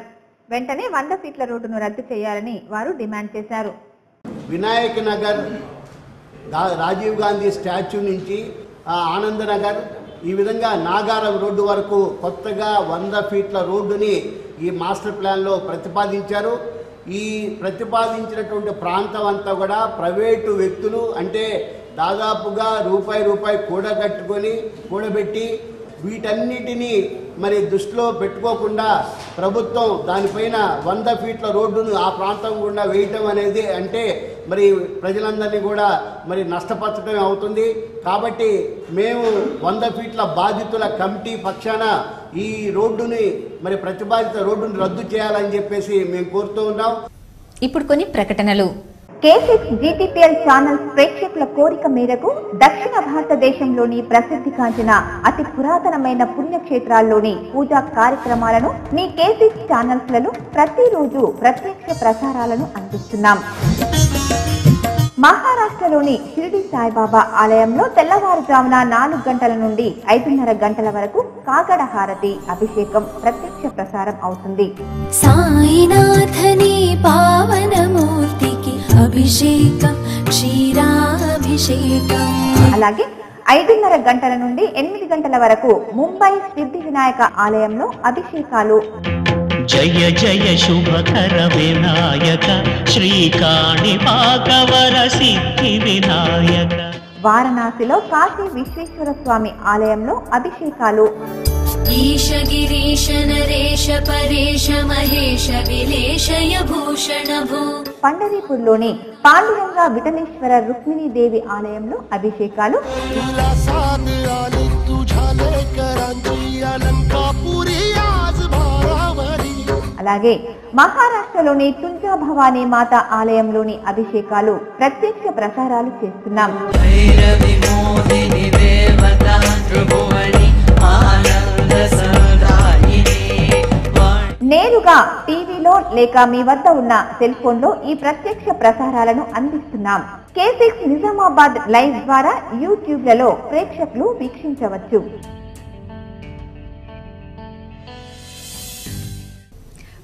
వెంటనే 100 ఫీట్ల రోడ్డును రద్దు చేయాలని వారు డిమాండ్ చేశారు. వినాయక్ నగర్, రాజీవ్ గాంధీ స్టాచ్యూ నుంచి ఆనంద్ నగర్, ఈ విధంగా నాగారం రోడ్డు వరకు కొత్తగా 100 ఫీట్ల రోడ్డుని ఈ మాస్టర్ ప్లాన్లో ప్రతిపాదించారు. ఈ ప్రతిపాదించినటువంటి ప్రాంతం అంతా కూడా ప్రైవేటు వ్యక్తులు, అంటే దాదాపుగా రూపాయి కూడబెట్టి వీటన్నిటినీ మరి దృష్టిలో పెట్టుకోకుండా ప్రభుత్వం దానిపైన 100 ఫీట్ల రోడ్డును ఆ ప్రాంతం గుండా వేయటం అనేది అంటే మరి ప్రజలందరినీ కూడా మరి నష్టపరచడం అవుతుంది. కాబట్టి మేము 100 ఫీట్ల బాధితుల కమిటీ పక్షాన ఈ రోడ్డుని మరి ప్రతిపాదిత రోడ్డును రద్దు చేయాలని చెప్పేసి మేము కోరుతూ ఉన్నాం. ఇప్పుడు కొన్ని ప్రకటనలు. K6 GTPL ఛానల్స్ ప్రేక్షకుల కోరిక మేరకు దక్షిణ భారతదేశంలోని ప్రసిద్ధిగాంచిన అతి పురాతనమైన పుణ్యక్షేత్రాల్లోని పూజా కార్యక్రమాలను మీ K6 ఛానల్స్ లలో ప్రతిరోజు ప్రత్యక్ష ప్రసారాలను అందిస్తున్నాం. మహారాష్ట్రలోని షిరిడి సాయిబాబా ఆలయంలో తెల్లవారుజామున 4 గంటల నుండి 5:30 గంటల వరకు కాగడ హారతి, అభిషేకం ప్రత్యక్ష ప్రసారం అవుతుంది. సాయినాథని పావనమూర్తికి అభిషేకం, క్షీరాభిషేకం. అలాగే 5:30 గంటల నుండి 8 గంటల వరకు ముంబై సిద్ధి వినాయక ఆలయంలో అభిషేకాలు. జయ జయ శుభకర వినాయక శ్రీకాణిపాకవర సిద్ధి వినాయక. వారణాసిలో కాశీ విశ్వేశ్వర స్వామి ఆలయంలో అభిషేకాలు. ईश गिरीश नरेश परेश महेश विलेशय भूषण भू. పండరీపూర్లోని పాండురంగ విఠలేశ్వర రుక్మిణీదేవి ఆలయంలో అభిషేకాలు, అలాగే మహారాష్ట్రలోని తుంజా భవానీ మాత ఆలయంలోని అభిషేకాలు, ప్రత్యక్ష ప్రసారాలు చేస్తున్నాం. నేరుగా టీవీలో లేక మీ వద్ద ఉన్న సెల్ ఫోన్ లో ఈ ప్రత్యక్ష ప్రసారాలను అందిస్తున్నాం. K6 నిజామాబాద్ లైవ్ ద్వారా యూట్యూబ్లలో ప్రేక్షకులు వీక్షించవచ్చు.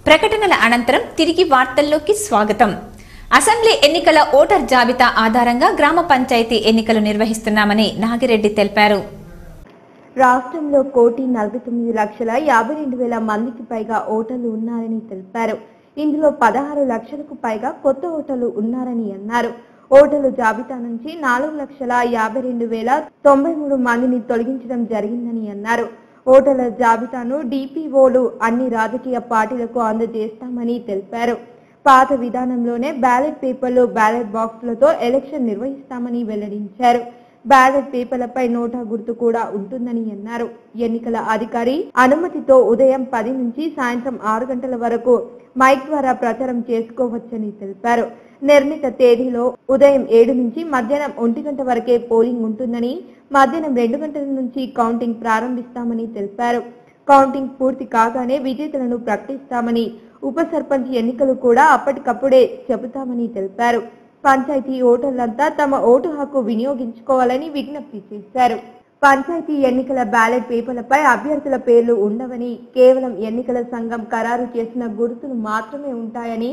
ప్రకటనల అనంతరం తిరిగి వార్తల్లోకి స్వాగతం. అసెంబ్లీ ఎన్నికల ఓటర్ జాబితా ఆధారంగా గ్రామ పంచాయతీ ఎన్నికలు నిర్వహిస్తున్నామని నాగిరెడ్డి తెలిపారు. రాష్ట్రంలో 1,49,52,000 మందికి పైగా ఓటర్లు ఉన్నారని తెలిపారు. ఇందులో 16 లక్షలకు పైగా కొత్త ఓటర్లు ఉన్నారని అన్నారు. ఓటర్ల జాబితా నుంచి 4,52,093 మందిని తొలగించడం జరిగిందని అన్నారు. ఓటర్ల జాబితాను డిపిఓలు అన్ని రాజకీయ పార్టీలకు అందజేస్తామని తెలిపారు. పాత విధానంలోనే బ్యాలెట్ పేపర్లు, బ్యాలెట్ బాక్సులతో ఎలక్షన్ నిర్వహిస్తామని వెల్లడించారు. బ్యాలెట్ పేపర్లపై నోటా గుర్తు కూడా ఉంటుందని అన్నారు. ఎన్నికల అధికారి అనుమతితో ఉదయం 10 నుంచి సాయంత్రం 6 గంటల వరకు మైక్ ద్వారా ప్రచారం చేసుకోవచ్చని తెలిపారు. నిర్ణీత తేదీలో ఉదయం 7 నుంచి మధ్యాహ్నం 1 గంట వరకే పోలింగ్ ఉంటుందని, మధ్యాహ్నం 2 గంటల నుంచి కౌంటింగ్ ప్రారంభిస్తామని తెలిపారు. కౌంటింగ్ పూర్తి కాగానే విజేతలను ప్రకటిస్తామని, ఉప సర్పంచ్ ఎన్నికలు కూడా అప్పటికప్పుడే చెబుతామని తెలిపారు. పంచాయతీ ఓటర్లంతా తమ ఓటు హక్కు వినియోగించుకోవాలని విజ్ఞప్తి చేశారు. పంచాయతీ ఎన్నికల బ్యాలెట్ పేపర్లపై అభ్యర్థుల పేర్లు ఉండవని, కేవలం ఎన్నికల సంఘం ఖరారు చేసిన గుర్తులు మాత్రమే ఉంటాయని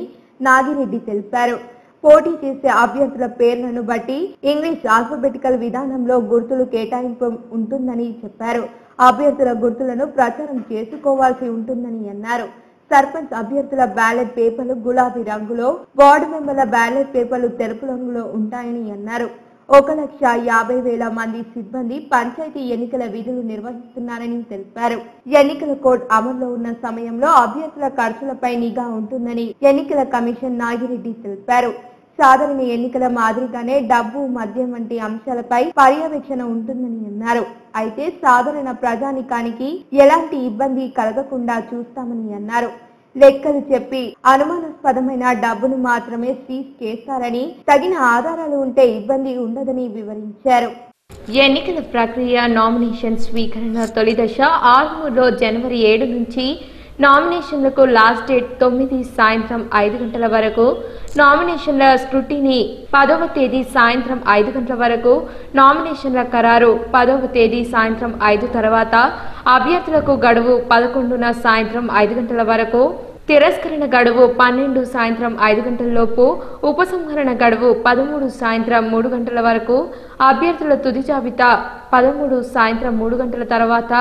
నాగిరెడ్డి తెలిపారు. పోటీ చేసే అభ్యర్థుల పేర్లను బట్టి ఇంగ్లీష్ ఆల్ఫబెటికల్ విధానంలో గుర్తులు కేటాయింపు ఉంటుందని చెప్పారు. అభ్యర్థుల గుర్తులను ప్రచారం చేసుకోవాల్సి ఉంటుందని అన్నారు. సర్పంచ్ అభ్యర్థుల బ్యాలెట్ పేపర్లు గులాబీ రంగులో, వార్డు మెంబర్ల బ్యాలెట్ పేపర్లు తెలుపు రంగులో ఉంటాయని అన్నారు. 1,50,000 మంది సిబ్బంది పంచాయతీ ఎన్నికల విధులు నిర్వహిస్తున్నారని తెలిపారు. ఎన్నికల కోడ్ అమల్లో ఉన్న సమయంలో అభ్యర్థుల ఖర్చులపై నిఘా ఉంటుందని ఎన్నికల కమిషన్ నాగిరెడ్డి తెలిపారు. సాధారణ ఎన్నికల మాదిరిగానే డబ్బు, మద్యం వంటి అంశాలపై పర్యవేక్షణ ఉంటుందని అన్నారు. అయితే సాధారణ ప్రజానికానికి ఎలాంటి ఇబ్బంది కలగకుండా చూస్తామని అన్నారు. లెక్కలు చెప్పి అనుమానాస్పదమైన డబ్బును మాత్రమే సీజ్ చేస్తారని, తగిన ఆధారాలు ఉంటే ఇబ్బంది ఉండదని వివరించారు. ఎన్నికల ప్రక్రియ నామినేషన్ స్వీకరణ తొలి దశ ఆర్మూర్లో జనవరి 7 నుంచి, నామినేషన్లకు లాస్ట్ డేట్ 9 సాయంత్రం 5 గంటల వరకు, నామినేషన్ల స్క్రూటినీ 10వ తేదీ సాయంత్రం 5 గంటల వరకు, నామినేషన్ల ఖరారు 10వ తేదీ సాయంత్రం 5 తర్వాత, అభ్యర్థులకు గడువు 11న సాయంత్రం 5 గంటల వరకు, తిరస్కరణ గడువు 12 సాయంత్రం 5 గంటలలోపు, ఉపసంహరణ గడువు 13 సాయంత్రం 3 గంటల వరకు, అభ్యర్థుల తుది జాబితా 13 సాయంత్రం 3 గంటల తర్వాత,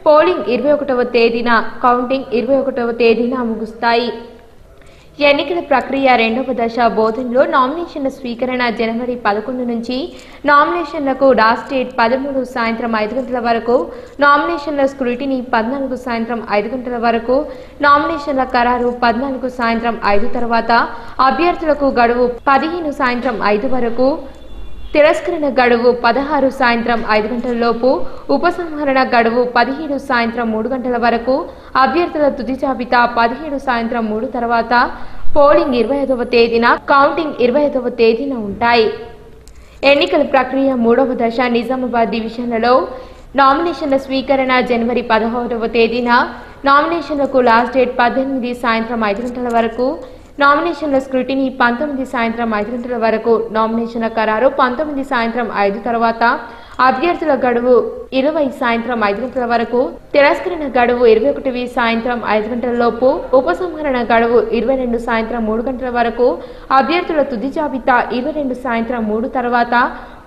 పోలింగ్ 21వ తేదీన, కౌంటింగ్ 21వ తేదీన ముగుస్తాయి. ఎన్నికల ప్రక్రియ రెండవ దశ బోధనలో నామినేషన్ల స్వీకరణ జనవరి 11 నుంచి, నామినేషన్లకు లాస్ట్ డేట్ 13 సాయంత్రం 5 గంటల వరకు, నామినేషన్ల స్క్రూటినీ 14 సాయంత్రం 5 గంటల వరకు, నామినేషన్ల ఖరారు 14 సాయంత్రం 5 తర్వాత, అభ్యర్థులకు గడువు 15 సాయంత్రం 5 వరకు, తిరస్కరణ గడువు 16 సాయంత్రం 5 గంటల లోపు, ఉపసంహరణ గడువు 17 సాయంత్రం 3 గంటల వరకు, అభ్యర్థుల తుది జాబితా 17 సాయంత్రం 3 తర్వాత, పోలింగ్ 25వ తేదీన, కౌంటింగ్ 25వ తేదీన ఉంటాయి. ఎన్నికల ప్రక్రియ మూడవ దశ నిజామాబాద్ డివిజన్లలో నామినేషన్ల స్వీకరణ జనవరి 16వ తేదీన, నామినేషన్లకు లాస్ట్ డేట్ 18 సాయంత్రం 5 గంటల వరకు, నామినేషన్ల స్క్రూటినీ 19 సాయంత్రం 5 గంటల వరకు, నామినేషన్ల ఖరారు 19 సాయంత్రం 5 తర్వాత, అభ్యర్థుల గడువు 20 సాయంత్రం 5 గంటల వరకు, తిరస్కరణ గడువు 21 సాయంత్రం 5 గంటల లోపు, ఉపసంహరణ గడువు 22 సాయంత్రం 3 గంటల వరకు, అభ్యర్థుల తుది జాబితా 22 సాయంత్రం 3 తర్వాత,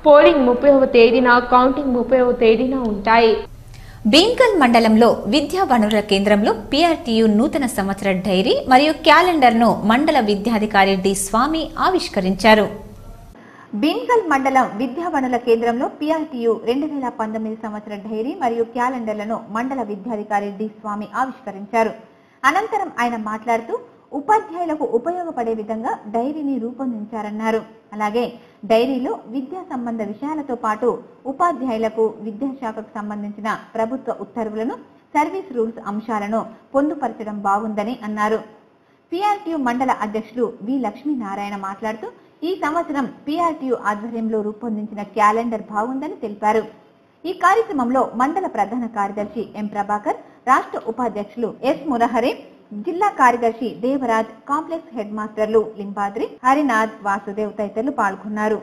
పోలింగ్ 30వ తేదీన, కౌంటింగ్ 30వ తేదీన ఉంటాయి. బీంకల్ మండలంలో విద్యా వనరుల కేంద్రంలో పీఆర్టీయూ నూతన సంవత్సర డైరీ మరియు క్యాలెండర్ను మండల విద్యాధికారి డి స్వామి ఆవిష్కరించారు. బీన్కల్ మండలం విద్యావనుల కేంద్రంలో PRTU 2019 సంవత్సర డైరీ మరియు క్యాలెండర్లను మండల విద్యాధికారి డి స్వామి ఆవిష్కరించారు. అనంతరం ఆయన మాట్లాడుతూ ఉపాధ్యాయులకు ఉపయోగపడే విధంగా డైరీని రూపొందించారన్నారు. అలాగే డైరీలో విద్యా సంబంధ విషయాలతో పాటు ఉపాధ్యాయులకు విద్యాశాఖకు సంబంధించిన ప్రభుత్వ ఉత్తర్వులను, సర్వీస్ రూల్స్ అంశాలను పొందుపరచడం బాగుందని అన్నారు. PRTU మండల అధ్యక్షులు వి లక్ష్మీనారాయణ మాట్లాడుతూ ఈ సంవత్సరం PRTU ఆధ్వర్యంలో రూపొందించిన క్యాలెండర్ బాగుందని తెలిపారు. ఈ కార్యక్రమంలో మండల ప్రధాన కార్యదర్శి ఎం ప్రభాకర్, రాష్ట్ర ఉపాధ్యక్షులు ఎస్ మురహరే, జిల్లా కార్యదర్శి దేవరాజ్, కాంప్లెక్స్ హెడ్ మాస్టర్లు లింబాద్రి, హరినాథ్, వాసుదేవ్ తదితరులు పాల్గొన్నారు.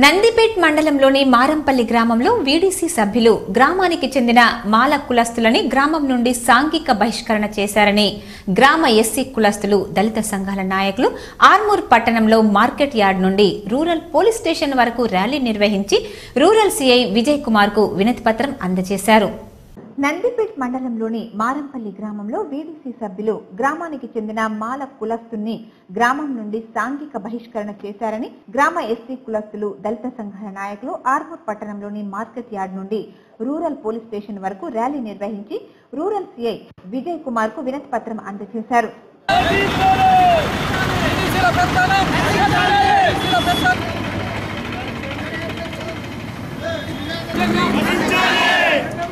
నందిపేట్ మండలంలోని మారంపల్లి గ్రామంలో వీడీసీ సభ్యులు గ్రామానికి చెందిన మాల కులస్తులని గ్రామం నుండి సాంఘిక బహిష్కరణ చేశారని గ్రామ ఎస్సీ కులస్తులు, దళిత సంఘాల నాయకులు ఆర్మూర్ పట్టణంలో మార్కెట్ యార్డ్ నుండి రూరల్ పోలీస్ స్టేషన్ వరకు ర్యాలీ నిర్వహించి రూరల్ సిఐ విజయ్ కుమార్ కు వినతి పత్రం అందజేశారు. నందిపేట్ మండలంలోని మారంపల్లి గ్రామంలో వీడీసీ సభ్యులు గ్రామానికి చెందిన మాల కులస్తుల్ని గ్రామం నుండి సాంఘిక బహిష్కరణ చేశారని గ్రామ ఎస్సీ కులస్తులు, దళిత సంఘాల నాయకులు ఆర్మూర్ పట్టణంలోని మార్కెట్ యార్డ్ నుండి రూరల్ పోలీస్ స్టేషన్ వరకు ర్యాలీ నిర్వహించి రూరల్ సిఐ విజయ్ కుమార్ కు వినతి పత్రం అందజేశారు.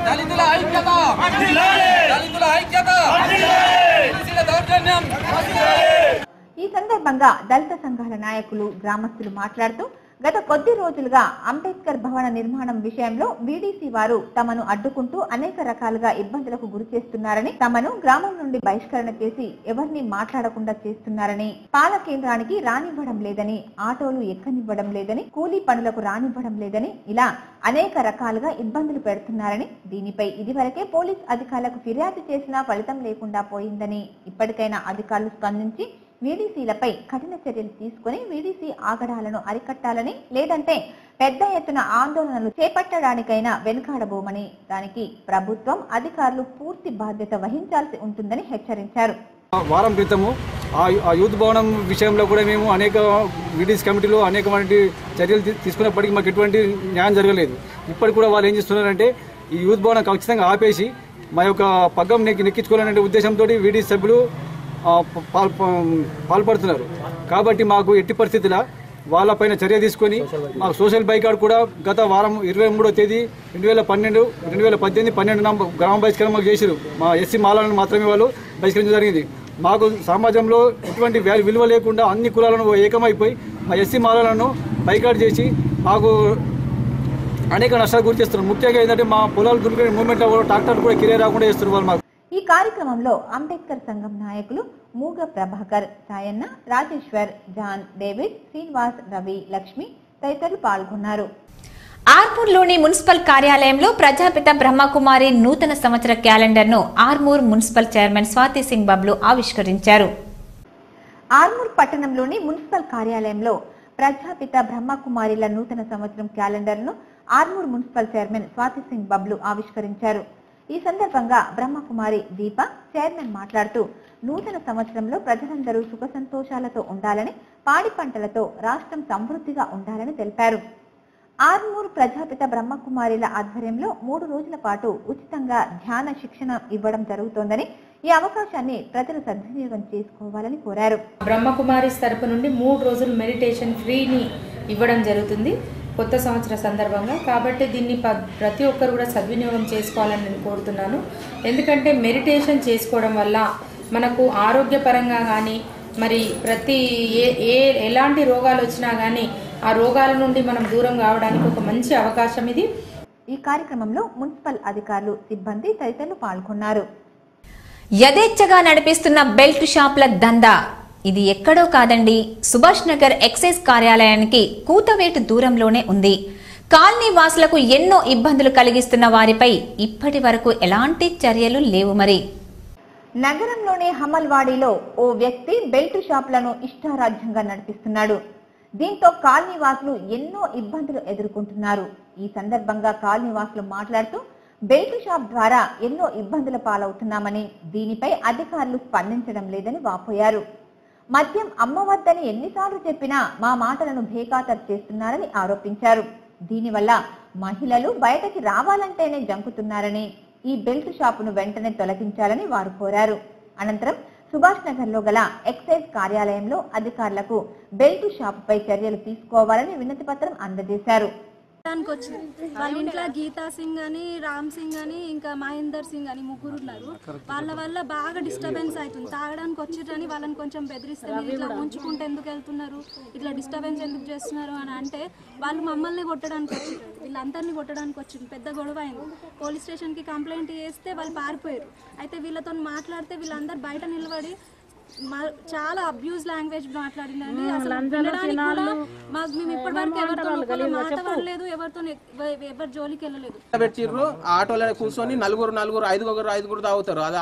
దళితుల ఐక్యత, దళితుల ఐక్యత, దౌర్జన్యం. ఈ సందర్భంగా దళిత సంఘాల నాయకులు, గ్రామస్తులు మాట్లాడుతూ గత కొద్ది రోజులుగా అంబేద్కర్ భవన నిర్మాణం విషయంలో వీడీసీ వారు తమను అడ్డుకుంటూ అనేక రకాలుగా ఇబ్బందులకు గురి చేస్తున్నారని, తమను గ్రామం నుండి బహిష్కరణ చేసి ఎవరిని మాట్లాడకుండా చేస్తున్నారని, పాల కేంద్రానికి రానివ్వడం లేదని, ఆటోలు ఎక్కనివ్వడం లేదని, కూలీ పనులకు రానివ్వడం లేదని, ఇలా అనేక రకాలుగా ఇబ్బందులు పెడుతున్నారని, దీనిపై ఇదివరకే పోలీస్ అధికారులకు ఫిర్యాదు చేసినా ఫలితం లేకుండా పోయిందని, ఇప్పటికైనా అధికారులు స్పందించి వీడీసీలపై కఠిన చర్యలు తీసుకుని వీడీసీ ఆగడాలను అరికట్టాలని, లేదంటే పెద్ద ఎత్తున ఆందోళనలు చేపట్టడానికైనా వెనుకాడబోమని, దానికి ప్రభుత్వం అధికారులు పూర్తి బాధ్యత వహించాల్సి ఉంటుందని హెచ్చరించారు. వారం క్రితము ఆ యూత్ భవనం విషయంలో కూడా మేము అనేక వీడీసీ కమిటీలో అనేకమైన చర్యలు తీసుకున్నప్పటికీ మాకు ఎటువంటి న్యాయం జరగలేదు. ఇప్పటికి కూడా వాళ్ళు ఏం చేస్తున్నారంటే ఈ యూత్ భవనం ఖచ్చితంగా ఆపేసి మా యొక్క పగ్గం నెక్కించుకోవాలనే ఉద్దేశంతో వీడీసీ సభ్యులు పాల్పడుతున్నారు. కాబట్టి మాకు ఎట్టి పరిస్థితుల వాళ్ళపైన చర్య తీసుకొని మాకు సోషల్ బైకాట్ కూడా గత వారం 23వ తేదీ 2018 గ్రామ బహిష్కరణ చేశారు. మా ఎస్సీ మాలను మాత్రమే వాళ్ళు బహిష్కరించడం జరిగింది. మాకు సమాజంలో ఎటువంటి విలువ లేకుండా అన్ని కులాలను ఏకమైపోయి మా ఎస్సీ మాలను బైకాట్ చేసి మాకు అనేక నష్టాలు గురి చేస్తున్నారు. ముఖ్యంగా ఏంటంటే మా పొలాలు దుర్గ మూవ్మెంట్ ట్రాక్టర్ కూడా కిరాయి రాకుండా చేస్తున్నారు వాళ్ళు. మాకు ఈ కార్యక్రమంలో అంబేద్కర్ సంఘం నాయకులు మూగ ప్రభాకర్, సాయన్న, రాజేశ్వర్, జాన్, డేవిడ్, శ్రీనివాస్, రవి, లక్ష్మి తదితరులు పాల్గొన్నారు. ఆర్మూర్లోని మున్సిపల్ కార్యాలయంలో ప్రజాపిత బ్రహ్మకుమారి నూతన సంవత్సర క్యాలెండర్ ను ఆర్మూర్ మున్సిపల్ చైర్మన్ స్వాతి సింగ్ బబ్లు ఆవిష్కరించారు. ఆర్మూర్ పట్టణంలోని మున్సిపల్ కార్యాలయంలో ప్రజాపిత బ్రహ్మకుమారిల నూతన సంవత్సరం క్యాలెండర్ ను ఆర్మూర్ మున్సిపల్ చైర్మన్ స్వాతి సింగ్ బబ్లు ఆవిష్కరించారు. ఈ సందర్భంగా బ్రహ్మకుమారి దీప చైర్మన్ మాట్లాడుతూ నూతన సంవత్సరంలో ప్రజలందరూ సుఖ సంతోషాలతో ఉండాలని, పాడి పంటలతో రాష్ట్రం సమృద్ధిగా ఉండాలని తెలిపారు. ఆర్మూర్ ప్రజాపిత బ్రహ్మకుమారిల ఆధ్వర్యంలో 3 రోజుల పాటు ఉచితంగా ధ్యాన శిక్షణ ఇవ్వడం జరుగుతోందని, ఈ అవకాశాన్ని ప్రజలు సద్వినియోగం చేసుకోవాలని కోరారు. బ్రహ్మకుమారిస్ తరపు నుండి 3 రోజులు మెడిటేషన్ ఫ్రీని ఇవ్వడం జరుగుతుంది కొత్త సంవత్సర సందర్భంగా. కాబట్టి దీన్ని ప్రతి ఒక్కరు కూడా సద్వినియోగం చేసుకోవాలని నేను కోరుతున్నాను. ఎందుకంటే మెడిటేషన్ చేసుకోవడం వల్ల మనకు ఆరోగ్యపరంగా కానీ మరి ప్రతి ఎలాంటి రోగాలు వచ్చినా కానీ ఆ రోగాల నుండి మనం దూరం కావడానికి ఒక మంచి అవకాశం ఇది. ఈ కార్యక్రమంలో మున్సిపల్ అధికారులు, సిబ్బంది తదితరులు పాల్గొన్నారు. యథేచ్ఛగా నడిపిస్తున్న బెల్ట్ షాప్ల దందా ఇది ఎక్కడో కాదండి, సుభాష్ నగర్ ఎక్సైజ్ కార్యాలయానికి కూతవేటు దూరంలోనే ఉంది. కాలనీ వాసులకు ఎన్నో ఇబ్బందులు కలిగిస్తున్న వారిపై ఇప్పటి వరకు ఎలాంటి చర్యలు లేవు. మరి నగరంలోని హమల్వాడిలో ఓ వ్యక్తి బెల్ట్ షాపులను ఇష్టారాజ్యంగా నడిపిస్తున్నాడు. దీంతో కాలనీ వాసులు ఎన్నో ఇబ్బందులు ఎదుర్కొంటున్నారు. ఈ సందర్భంగా కాలనీ వాసులు మాట్లాడుతూ బెల్ట్ షాప్ ద్వారా ఎన్నో ఇబ్బందుల పాలవుతున్నామని, దీనిపై అధికారులు స్పందించడం లేదని వాపోయారు. మద్యం అమ్మవద్దని ఎన్నిసార్లు చెప్పినా మా మాటలను బేఖాతరు చేస్తున్నారని ఆరోపించారు. దీనివల్ల మహిళలు బయటకి రావాలంటేనే జంకుతున్నారని, ఈ బెల్ట్ షాపును వెంటనే తొలగించాలని వారు కోరారు. అనంతరం సుభాష్ నగర్ లో గల ఎక్సైజ్ కార్యాలయంలో అధికారులకు బెల్ట్ షాపుపై చర్యలు తీసుకోవాలని వినతి పత్రం అందజేశారు. వాళ్ళ ఇంట్లో గీతా సింగ్ అని, రామ్ సింగ్ అని, ఇంకా మహేందర్ సింగ్ అని ముగ్గురు ఉన్నారు. వాళ్ళ వల్ల బాగా డిస్టర్బెన్స్ అవుతుంది. తాగడానికి వచ్చిరని వాళ్ళని కొంచెం బెదిరిస్తే మీరు ఇట్లా ఉంచుకుంటే ఎందుకు వెళ్తున్నారు, ఇట్లా డిస్టర్బెన్స్ ఎందుకు చేస్తున్నారు అని అంటే వాళ్ళు మమ్మల్ని కొట్టడానికి వచ్చారు, వీళ్ళందరినీ కొట్టడానికి వచ్చింది. పెద్ద గొడవ అయింది. పోలీస్ స్టేషన్కి కంప్లైంట్ చేస్తే వాళ్ళు పారిపోయారు. అయితే వీళ్ళతో మాట్లాడితే వీళ్ళందరూ బయట నిలబడి చాలా అబ్యూజ్ లాంగ్వేజ్ మాట్లాడిందండి. అసలు వినడానికి కూడా మాకు మేము ఇప్పటివరకు ఎవరితో మాట్లాడలేదు, ఎవరి జోలికి వెళ్ళలేదు. పెట్టిర్రు ఆటోలో కూర్చొని నలుగురు ఐదుగురు తాగుతారు. అది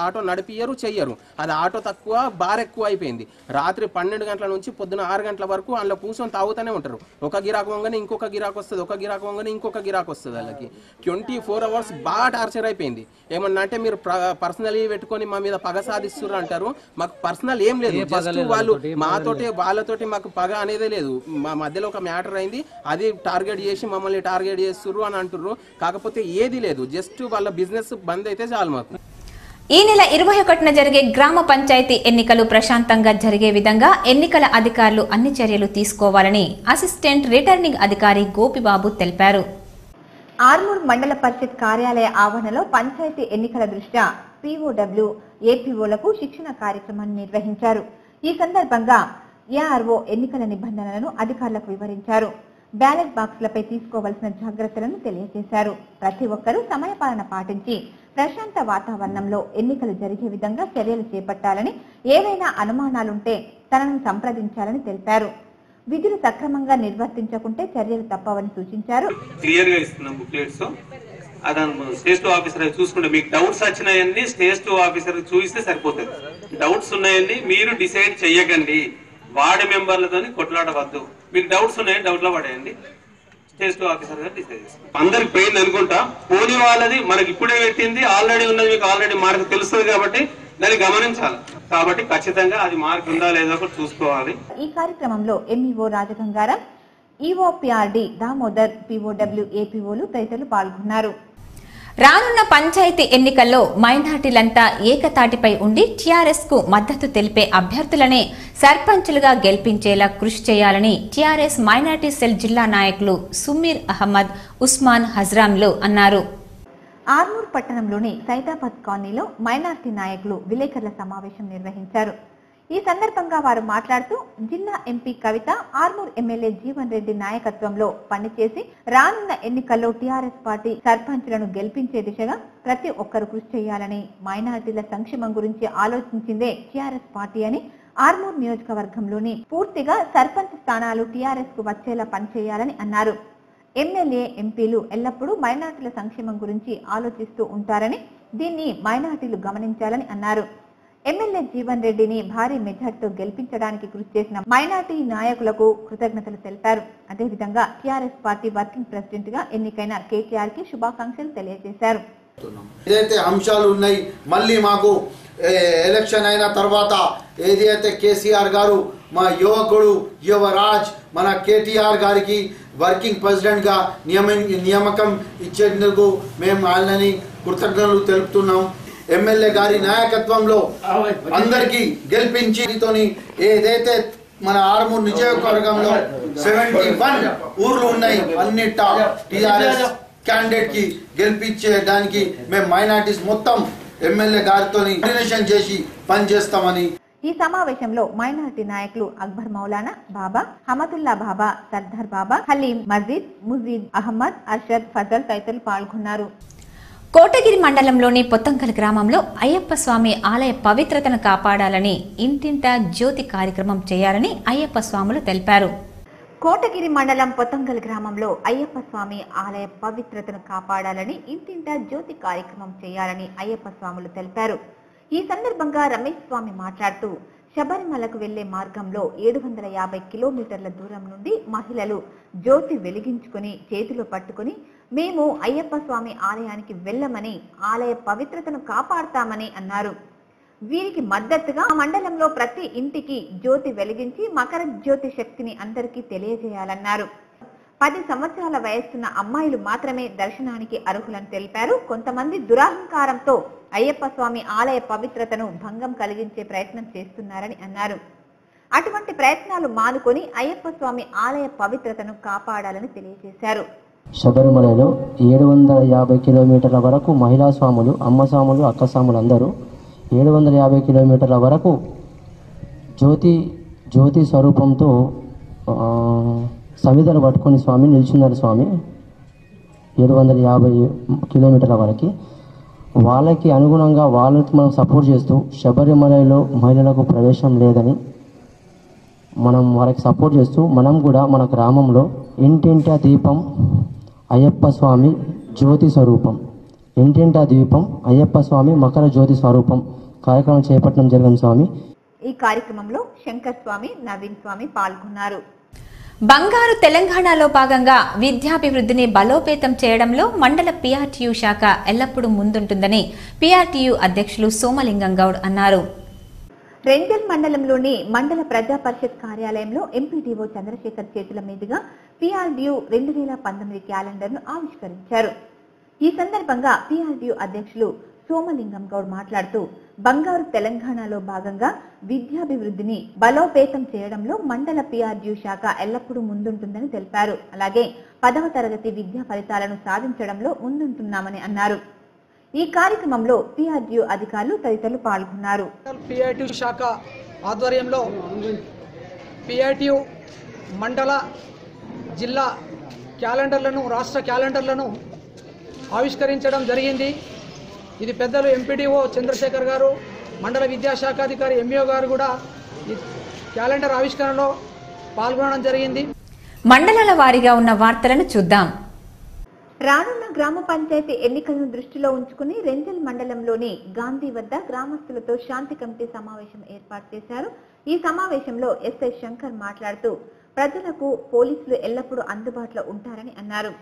ఆటో నడిపియ్యరు, చెయ్యరు. అది ఆటో తక్కువ, బార్ ఎక్కువ అయిపోయింది. రాత్రి 12 గంటల నుంచి పొద్దున 6 గంటల వరకు అందులో కూర్చొని తాగుతూనే ఉంటారు. ఒక గిరాకు వంగని ఇంకొక గిరాకు వస్తుంది, ఒక గిరాకు వంగని ఇంకొక గిరాకు వస్తుంది. వాళ్ళకి 24 hours బాగా టార్చర్ అయిపోయింది. ఏమన్నా అంటే మీరు పర్సనల్ పెట్టుకొని మా మీద పగ సాధిస్తున్నారు అంటారు. మాకు పర్సనల్ ఏం లేదు, జస్ట్ వాళ్ళు మాతోటి వాళ్ళతోటి మాకు పగ అనేదే లేదు. మా మధ్యలో ఒక మ్యాటర్ అయింది, అది టార్గెట్ చేసి మమ్మల్ని టార్గెట్ చేస్తుర్రు అని అంటుర్రు. కాకపోతే ఏది లేదు, జస్ట్ వాళ్ళ బిజినెస్ బంద్ అయితే చాలు మాకు. ఈ నెల 21న జరిగే గ్రామ పంచాయతీ ఎన్నికలు ప్రశాంతంగా జరిగే విధంగా ఎన్నికల అధికారులు అన్ని చర్యలు తీసుకోవాలని అసిస్టెంట్ రిటర్నింగ్ అధికారి గోపిబాబు తెలిపారు. ఆర్మూర్ మండల పరిషత్ కార్యాలయ ఆవరణలో పంచాయతీ ఎన్నికల దృష్ట్యా POW, APOలకు శిక్షణ కార్యక్రమాన్ని నిర్వహించారు. ఈ సందర్భంగా ARO ఎన్నికల నిబంధనలను అధికారులకు వివరించారు. బ్యాలెట్ బాక్సులపై తీసుకోవాల్సిన జాగ్రత్తలను తెలియజేశారు. ప్రతి ఒక్కరూ సమయపాలన పాటించి ప్రశాంత వాతావరణంలో ఎన్నికలు జరిగే విధంగా చర్యలు చేపట్టాలని, ఏవైనా అనుమానాలుంటే తనను సంప్రదించాలని తెలిపారు. విధులు సక్రమంగా నిర్వర్తించకుంటే చర్యలు తప్పవని సూచించారు. క్లియర్ గా ఇస్తున్నాం బుక్లెట్స్. అదను స్టేజ్ 2 ఆఫీసర్ చూసుకుంటే మీకు డౌట్స్ వచ్చినాయని స్టేజ్ 2 ఆఫీసర్ చూపిస్తే సరిపోతుంది. డౌట్స్ ఉన్నాయని మీరు డిసైడ్ చెయ్యకండి. వార్డు మెంబర్లతో కొట్లాడవద్దు. మీకు డౌట్స్ ఉన్నాయని డౌట్ లో పడేయండి. స్టేజ్ 2 ఆఫీసర్ గారు డిసైడ్ చేస్తారు. అందరికి పోయింది అనుకుంటా. పోనీ వాళ్ళది మనకి ఇప్పుడే పెట్టింది, ఆల్రెడీ ఉన్నది మీకు ఆల్రెడీ మార్క్ తెలుస్తుంది కాబట్టి దాన్ని గమనించాలి. కాబట్టి ఖచ్చితంగా అది మార్క్ ఉందా లేదా కూడా చూసుకోవాలి. ఈ కార్యక్రమంలో MEO Rajagangaram, EOPRD Damodar, POW, APOలు తదితరులు పాల్గొన్నారు. రానున్న పంచాయతీ ఎన్నికల్లో మైనార్టీలంతా ఏకతాటిపై ఉండి టీఆర్ఎస్ కు మద్దతు తెలిపే అభ్యర్థులనే సర్పంచులుగా గెలిపించేలా కృషి చేయాలని టీఆర్ఎస్ మైనార్టీ సెల్ జిల్లా నాయకులు సుమీర్ అహ్మద్, ఉస్మాన్ హజ్రాంలు అన్నారు. ఆర్మూర్ పట్టణంలోని సైదాబాద్ కాలనీలో మైనార్టీ నాయకులు విలేకరుల సమావేశం నిర్వహించారు. ఈ సందర్భంగా వారు మాట్లాడుతూ జిల్లా ఎంపీ కవిత, ఆర్మూర్ ఎమ్మెల్యే జీవన్ రెడ్డి నాయకత్వంలో పనిచేసి రానున్న ఎన్నికల్లో టీఆర్ఎస్ పార్టీ సర్పంచులను గెలిపించే దిశగా ప్రతి ఒక్కరు కృషి చేయాలని, మైనార్టీల సంక్షేమం గురించి ఆలోచించిందే టీఆర్ఎస్ పార్టీ అని, ఆర్మూర్ నియోజకవర్గంలోని పూర్తిగా సర్పంచ్ స్థానాలు టీఆర్ఎస్ కు వచ్చేలా పనిచేయాలని అన్నారు. ఎమ్మెల్యే, ఎంపీలు ఎల్లప్పుడూ మైనార్టీల సంక్షేమం గురించి ఆలోచిస్తూ ఉంటారని, దీన్ని మైనార్టీలు గమనించాలని అన్నారు. ఎమ్మెల్యే జీవన్ రెడ్డిని భారీ మెజార్టీతో గెలిపించడానికి కృషి చేసిన మైనార్టీ నాయకులకు కృతజ్ఞతలు తెలిపారు. అదేవిధంగా టీఆర్ఎస్ పార్టీ వర్కింగ్ ప్రెసిడెంట్ గా ఎన్నికైన KTR కి శుభాకాంక్షలు తెలియజేశారు. ఏదైతే అంశాలు ఉన్నాయి, మళ్ళీ మాకు ఎలక్షన్ అయిన తర్వాత ఏదైతే కేసీఆర్ గారు మా యువకుడు యువరాజ్ మన KTR గారికి వర్కింగ్ ప్రెసిడెంట్ గా నియామకం ఇచ్చేందుకు మేము వాళ్ళని కృతజ్ఞతలు తెలుపుతున్నాం. ఎమ్మెల్యే గారి నాయకత్వంలో అందరికీ గెలిపించి ఏదైతే మన ఆర్మూర్ నియోజకవర్గంలో 71 ఊర్లు ఉన్నాయి, అన్నిట టీఆర్ఎస్ క్యాండిడేట్ కి గెలిపించేదానికి మేము మైనార్టీస్ మొత్తం ఎమ్మెల్యే గారితో కోఆర్డినేషన్ చేసి పనిచేస్తామని. ఈ సమావేశంలో మైనారిటీ నాయకులు అక్బర్ మౌలానా బాబా, హమదుల్లా బాబా, సర్దార్ బాబా, హలీం, మజీద్, ముజీద్ అహ్మద్, అర్షద్, ఫజల్ తదితరులు పాల్గొన్నారు. కోటగిరి మండలంలోని పొత్తంకల్ గ్రామంలో అయ్యప్ప స్వామి ఆలయ పవిత్రతను కాపాడాలని ఇంటింటా జ్యోతి కార్యక్రమం చేయాలని అయ్యప్ప స్వాములు తెలిపారు. కోటగిరి మండలం పొత్తంకల్ గ్రామంలో అయ్యప్ప స్వామి ఆలయ పవిత్రతను కాపాడాలని ఇంటింటా జ్యోతి కార్యక్రమం చేయాలని అయ్యప్ప స్వాములు తెలిపారు. ఈ సందర్భంగా రమేష్ స్వామి మాట్లాడుతూ శబరిమలకు వెళ్లే మార్గంలో 750 కిలోమీటర్ల దూరం నుండి మహిళలు జ్యోతి వెలిగించుకుని చేతిలో పట్టుకుని మేము అయ్యప్ప స్వామి ఆలయానికి వెళ్ళమని, ఆలయ పవిత్రతను కాపాడతామని అన్నారు. వీరికి మద్దతుగా మండలంలో ప్రతి ఇంటికి జ్యోతి వెలిగించి మకర జ్యోతి శక్తిని అందరికీ తెలియజేయాలన్నారు. 10 సంవత్సరాల వయస్సున్న అమ్మాయిలు మాత్రమే దర్శనానికి అర్హులని తెలిపారు. కొంతమంది దురహంకారంతో అయ్యప్ప స్వామి ఆలయ పవిత్రతను భంగం కలిగించే ప్రయత్నం చేస్తున్నారని అన్నారు. అటువంటి ప్రయత్నాలు మానుకొని అయ్యప్ప స్వామి ఆలయ పవిత్రతను కాపాడాలని తెలియజేశారు. శబరిమలలో 750 కిలోమీటర్ల వరకు మహిళా స్వాములు, అమ్మ స్వాములు, అక్క స్వాములు అందరూ 750 కిలోమీటర్ల వరకు జ్యోతి స్వరూపంతో సమిధలు పట్టుకొని స్వామి నిల్చున్నారు. స్వామి 750 కిలోమీటర్ల వరకు వాళ్ళకి అనుగుణంగా వాళ్ళకి మనం సపోర్ట్ చేస్తూ శబరిమలలో మహిళలకు ప్రవేశం లేదని మనం వాళ్ళకి సపోర్ట్ చేస్తూ మనం కూడా మన గ్రామంలో ఇంటింటా దీపం అయ్యప్ప స్వామి జ్యోతి స్వరూపం, ఇంటింటా దీపం అయ్యప్ప స్వామి మకర జ్యోతి స్వరూపం కార్యక్రమం చేపట్టడం జరిగింది. స్వామి ఈ కార్యక్రమంలో శంకర్ స్వామి, నవీన్ స్వామి పాల్గొన్నారు. బంగారు తెలంగాణలో భాగంగా విద్యాభివృద్ధిని బలోపేతం చేయడంలో మండల పీఆర్టీయూ శాఖ ఎల్లప్పుడూ ముందుంటుందని పీఆర్టీయూ అధ్యక్షులు సోమలింగం గౌడ్ అన్నారు. రెంజల్ మండలంలోని మండల ప్రజా పరిషత్ కార్యాలయంలో ఎంపీడీఓ చంద్రశేఖర్ చేతుల మీదుగా పీఆర్టీయూ 2019 క్యాలెండర్ను ఆవిష్కరించారు. ఈ సందర్భంగా పీఆర్టీయూ అధ్యక్షులు సోమలింగం గౌడ్ మాట్లాడుతూ బంగారు తెలంగాణలో భాగంగా విద్యాభివృద్ధిని బలోపేతం చేయడంలో మండల పీఆర్టీయూ శాఖ ఎల్లప్పుడూ ముందుంటుందని తెలిపారు. అలాగే 10వ తరగతి విద్యా ఫలితాలను సాధించడంలో ముందుంటున్నామని అన్నారు. ఈ కార్యక్రమంలో పీఆర్టీయూ అధికారులు తదితరులు పాల్గొన్నారు. పీఆర్టీయూ శాఖ ఆధ్వర్యంలో పీఆర్టీయూ మండల జిల్లా క్యాలెండర్లను, రాష్ట్ర క్యాలెండర్లను ఆవిష్కరించడం జరిగింది. ఇది పెద్దలు ఎంపీడీఓ చంద్రశేఖర్ గారు, మండల విద్యాశాఖాధికారి ఎంఈఓ గారు కూడా ఈ క్యాలెండర్ ఆవిష్కరణలో పాల్గొనడం జరిగింది. మండలాల వారీగా ఉన్న వార్తలను చూద్దాం. రానున్న గ్రామ పంచాయతీ ఎన్నికలను దృష్టిలో ఉంచుకుని రెంజల్ మండలంలోని గాంధీ వద్ద గ్రామస్తులతో శాంతి కమిటీ సమావేశం ఏర్పాటు చేశారు. ఈ సమావేశంలో ఎస్ఐ శంకర్ మాట్లాడుతూ ప్రజలకు పోలీసులు ఎల్లప్పుడూ అందుబాటులో ఉంటారని అన్నారు.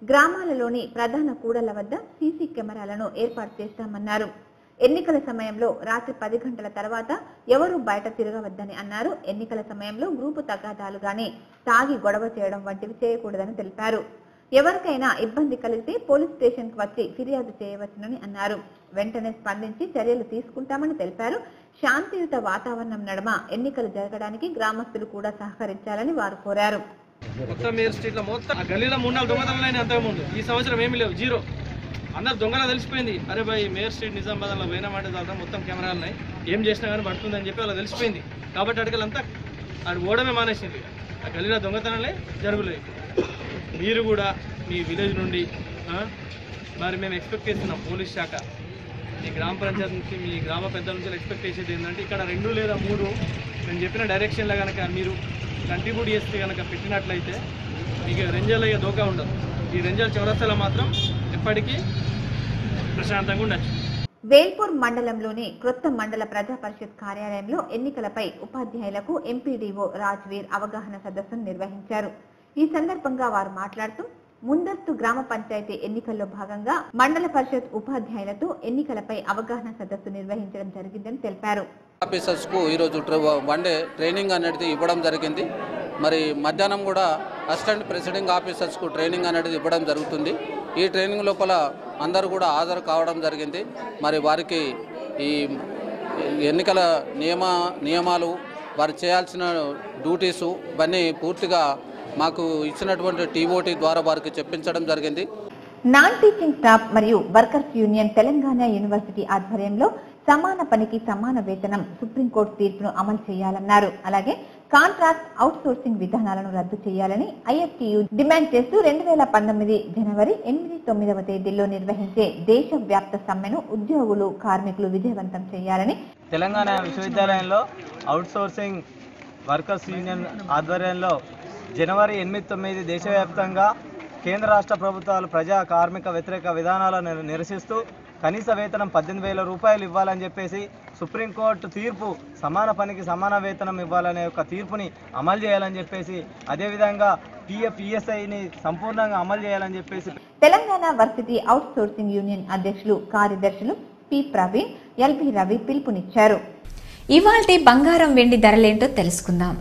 గ్రామాలలోని ప్రధాన కూడళ్ల వద్ద సీసీ కెమెరాలను ఏర్పాటు చేస్తామన్నారు. ఎన్నికల సమయంలో రాత్రి 10 గంటల తర్వాత ఎవరూ బయట తిరగవద్దని అన్నారు. ఎన్నికల సమయంలో గ్రూపు తగాదాలు గాని తాగి గొడవ చేయడం వంటివి చేయకూడదని తెలిపారు. ఎవరికైనా ఇబ్బంది కలిగితే పోలీస్ స్టేషన్ కు వచ్చి ఫిర్యాదు చేయవచ్చునని అన్నారు. వెంటనే స్పందించి చర్యలు తీసుకుంటామని తెలిపారు. శాంతియుత వాతావరణం నడుమ ఎన్నికలు జరగడానికి గ్రామస్తులు కూడా సహకరించాలని వారు కోరారు. మొత్తం మేయర్ స్ట్రీట్ లో మొత్తం గల్లీలో 3-4 దొంగతనాలు అంతకుముందు, ఈ సంవత్సరం ఏమీ లేవు, 0. అందరు దొంగలా తెలిసిపోయింది. అరే భయ్ మేయర్ స్ట్రీట్ నిజామాబాద్ లో పోయినామంటే దాంట్లో మొత్తం కెమెరాలు ఉన్నాయి, ఏం చేసినా కానీ పడుతుందని చెప్పి అలా తెలిసిపోయింది. కాబట్టి అడగలంతా అది ఓడమే మానేసింది. ఆ గల్లీలో దొంగతనాలే జరుగులేదు. మీరు కూడా మీ విలేజ్ నుండి మరి మేము ఎక్స్పెక్ట్ చేస్తున్నాం, పోలీస్ శాఖ మీ గ్రామ పంచాయతీ నుంచి, మీ గ్రామ పెద్దల నుంచి ఎక్స్పెక్ట్ చేసేది ఏంటంటే ఇక్కడ 2 లేదా 3 నేను చెప్పిన డైరెక్షన్లో కనుక మీరు కంట్రిబ్యూట్ చేస్తే కనుక పెట్టినట్లయితే మీకు రెంజల్ అయ్యే దోకా ఉండదు. ఈ రెంజల్ చౌరస్తాలో మాత్రం ఎప్పటికీ ప్రశాంతంగా ఉండొచ్చు. వేల్పూర్ మండలంలోని క్రొత్త మండల ప్రజా పరిషత్ కార్యాలయంలో ఎన్నికలపై ఉపాధ్యాయులకు ఎంపీడీఓ రాజ్వీర్ అవగాహన సదస్సును నిర్వహించారు. ఈ సందర్భంగా వారు మాట్లాడుతూ ముందస్తు గ్రామ పంచాయతీ ఎన్నికల్లో భాగంగా మండల పరిషత్ ఉపాధ్యాయులతో ఎన్నికలపై అవగాహన సదస్సు నిర్వహించడం జరిగిందని తెలిపారు. ఆఫీసర్స్ కు ఈరోజు 1 డే ట్రైనింగ్ అనేది ఇవ్వడం జరిగింది. మరి మధ్యాహ్నం కూడా అసిస్టెంట్ ప్రెసిడింగ్ ఆఫీసర్స్ కు ట్రైనింగ్ అనేది ఇవ్వడం జరుగుతుంది. ఈ ట్రైనింగ్ లోపల అందరూ కూడా హాజరు కావడం జరిగింది. మరి వారికి ఈ ఎన్నికల నియమాలు, వారు చేయాల్సిన డ్యూటీసు ఇవన్నీ పూర్తిగా మాకు ఇచ్చినటువంటి టీఓటీ ద్వారా వారికి చెప్పించడం జరిగింది. నాన్ టీచింగ్ స్టాఫ్ మరియు వర్కర్స్ యూనియన్ తెలంగాణ యూనివర్సిటీ ఆధ్వర్యంలో సమాన పనికి సమాన వేతనం సుప్రీంకోర్టు తీర్పును అమలు చేయాలన్నారు. అలాగే కాంట్రాక్ట్ అవుట్ సోర్సింగ్ విధానాలను రద్దు చేయాలని ఐఎఫ్టీయూ డిమాండ్ చేస్తూ 2019 జనవరి 8-9వ తేదీల్లో నిర్వహించే దేశవ్యాప్త సమ్మెను ఉద్యోగులు, కార్మికులు విజయవంతం చేయాలని తెలంగాణ విశ్వవిద్యాలయంలో అవుట్ సోర్సింగ్ వర్కర్స్ యూనియన్ ఆధ్వర్యంలో జనవరి 8-9 దేశవ్యాప్తంగా కేంద్ర రాష్ట్ర ప్రభుత్వాలు ప్రజా కార్మిక వ్యతిరేక విధానాలను నిరసిస్తూ కనీస వేతనం 18,000 రూపాయలు ఇవ్వాలని చెప్పేసి సుప్రీంకోర్టు తీర్పు సమాన పనికి సమాన వేతనం ఇవ్వాలనే ఒక తీర్పుని అమలు చేయాలని చెప్పేసి, అదేవిధంగా పిఎఫ్ఈఎస్ఐని సంపూర్ణంగా అమలు చేయాలని చెప్పేసి Telangana varsity out sourcing union అధ్యక్షులు, కార్యదర్శులు, పి ప్రవీణ్, ఎల్బి రవి పిలుపునిచ్చారు. ఇవాల్టి బంగారం వెండి ధరలేంటో తెలుసుకుందాం.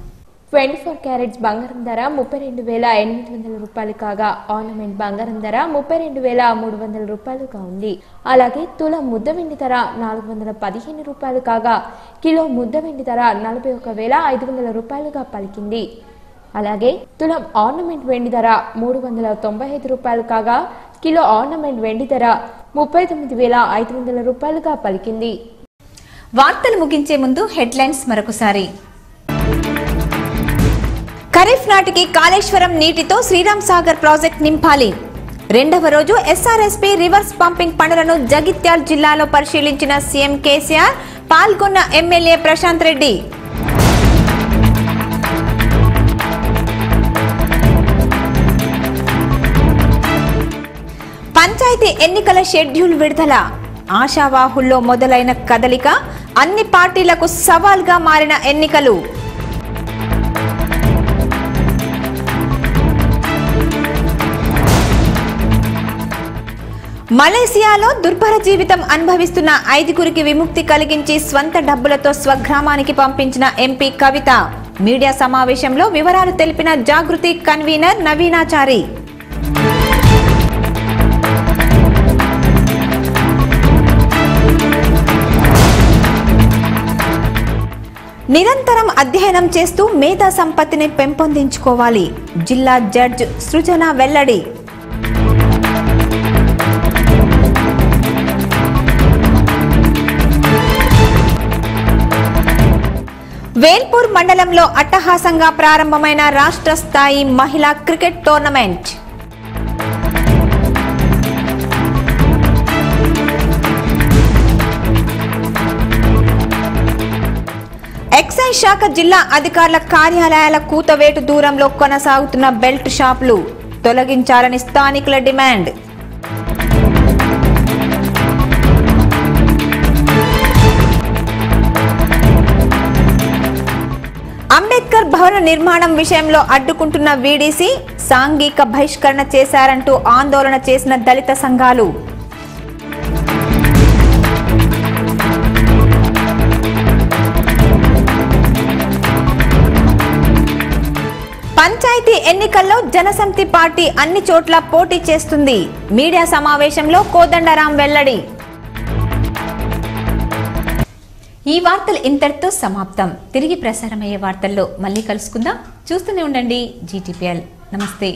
24 క్యారెట్స్ బంగారం ధర 32,800 రూపాయలు కాగా ఆర్నమెంట్ బంగారం ధర 32,300 రూపాయలుగా ఉంది. అలాగే తులం ముద్ద వెండి ధర 415 రూపాయలు కాగా కిలో ముద్ద వెండి ధర 41,500 రూపాయలుగా పలికింది. అలాగే తులం ఆర్నమెంట్ వెండి ధర 395 రూపాయలు కాగా కిలో ఆర్నమెంట్ వెండి ధర 39,500 రూపాయలుగా పలికింది. వార్తలు ముగించే ముందు హెడ్లైన్స్ మరొకసారి. ఖరీఫ్ నాటికి కాళేశ్వరం నీటితో శ్రీరామ్ సాగర్ ప్రాజెక్ట్ నింపాలి. రెండవ రోజు ఎస్ఆర్ఎస్పీ రివర్స్ పంపింగ్ పనులను జగిత్యాల జిల్లాలో పరిశీలించిన సీఎం కేసీఆర్, పాల్గొన్న ఎమ్మెల్యే ప్రశాంత్ రెడ్డి. పంచాయతీ ఎన్నికల షెడ్యూల్ విడుదల. ఆశావాహుల్లో మొదలైన కదలిక, అన్ని పార్టీలకు సవాల్గా మారిన ఎన్నికలు. మలేసియాలో దుర్భర జీవితం అనుభవిస్తున్న 5గురికి విముక్తి కలిగించి స్వంత డబ్బులతో స్వగ్రామానికి పంపించిన ఎంపీ కవిత. మీడియా సమావేశంలో వివరాలు తెలిపిన జాగృతి కన్వీనర్ నవీనాచారి. నిరంతరం అధ్యయనం చేస్తూ మేధా సంపత్తిని పెంపొందించుకోవాలి. జిల్లా జడ్జ్ సృజన వెల్లడి. వేల్పూర్ మండలంలో అట్టహాసంగా ప్రారంభమైన రాష్ట్ర స్థాయి మహిళా క్రికెట్ టోర్నమెంట్. ఎక్సైజ్ శాఖ జిల్లా అధికారుల కార్యాలయాల కూతవేటు దూరంలో కొనసాగుతున్న బెల్ట్ షాపులు తొలగించాలని స్థానికుల డిమాండ్. అంబేద్కర్ భవన నిర్మాణం విషయంలో అడ్డుకుంటున్న వీడీసీ, సాంఘిక బహిష్కరణ చేశారంటూ ఆందోళన చేసిన దళిత సంఘాలు. పంచాయతీ ఎన్నికల్లో జనసమితి పార్టీ అన్ని చోట్ల పోటీ చేస్తుంది. మీడియా సమావేశంలో కోదండరాం వెల్లడి. ఈ వార్తలు ఇంతటితో సమాప్తం. తిరిగి ప్రసారమయ్యే వార్తల్లో మళ్ళీ కలుసుకుందాం. చూస్తూనే ఉండండి GTPL. నమస్తే.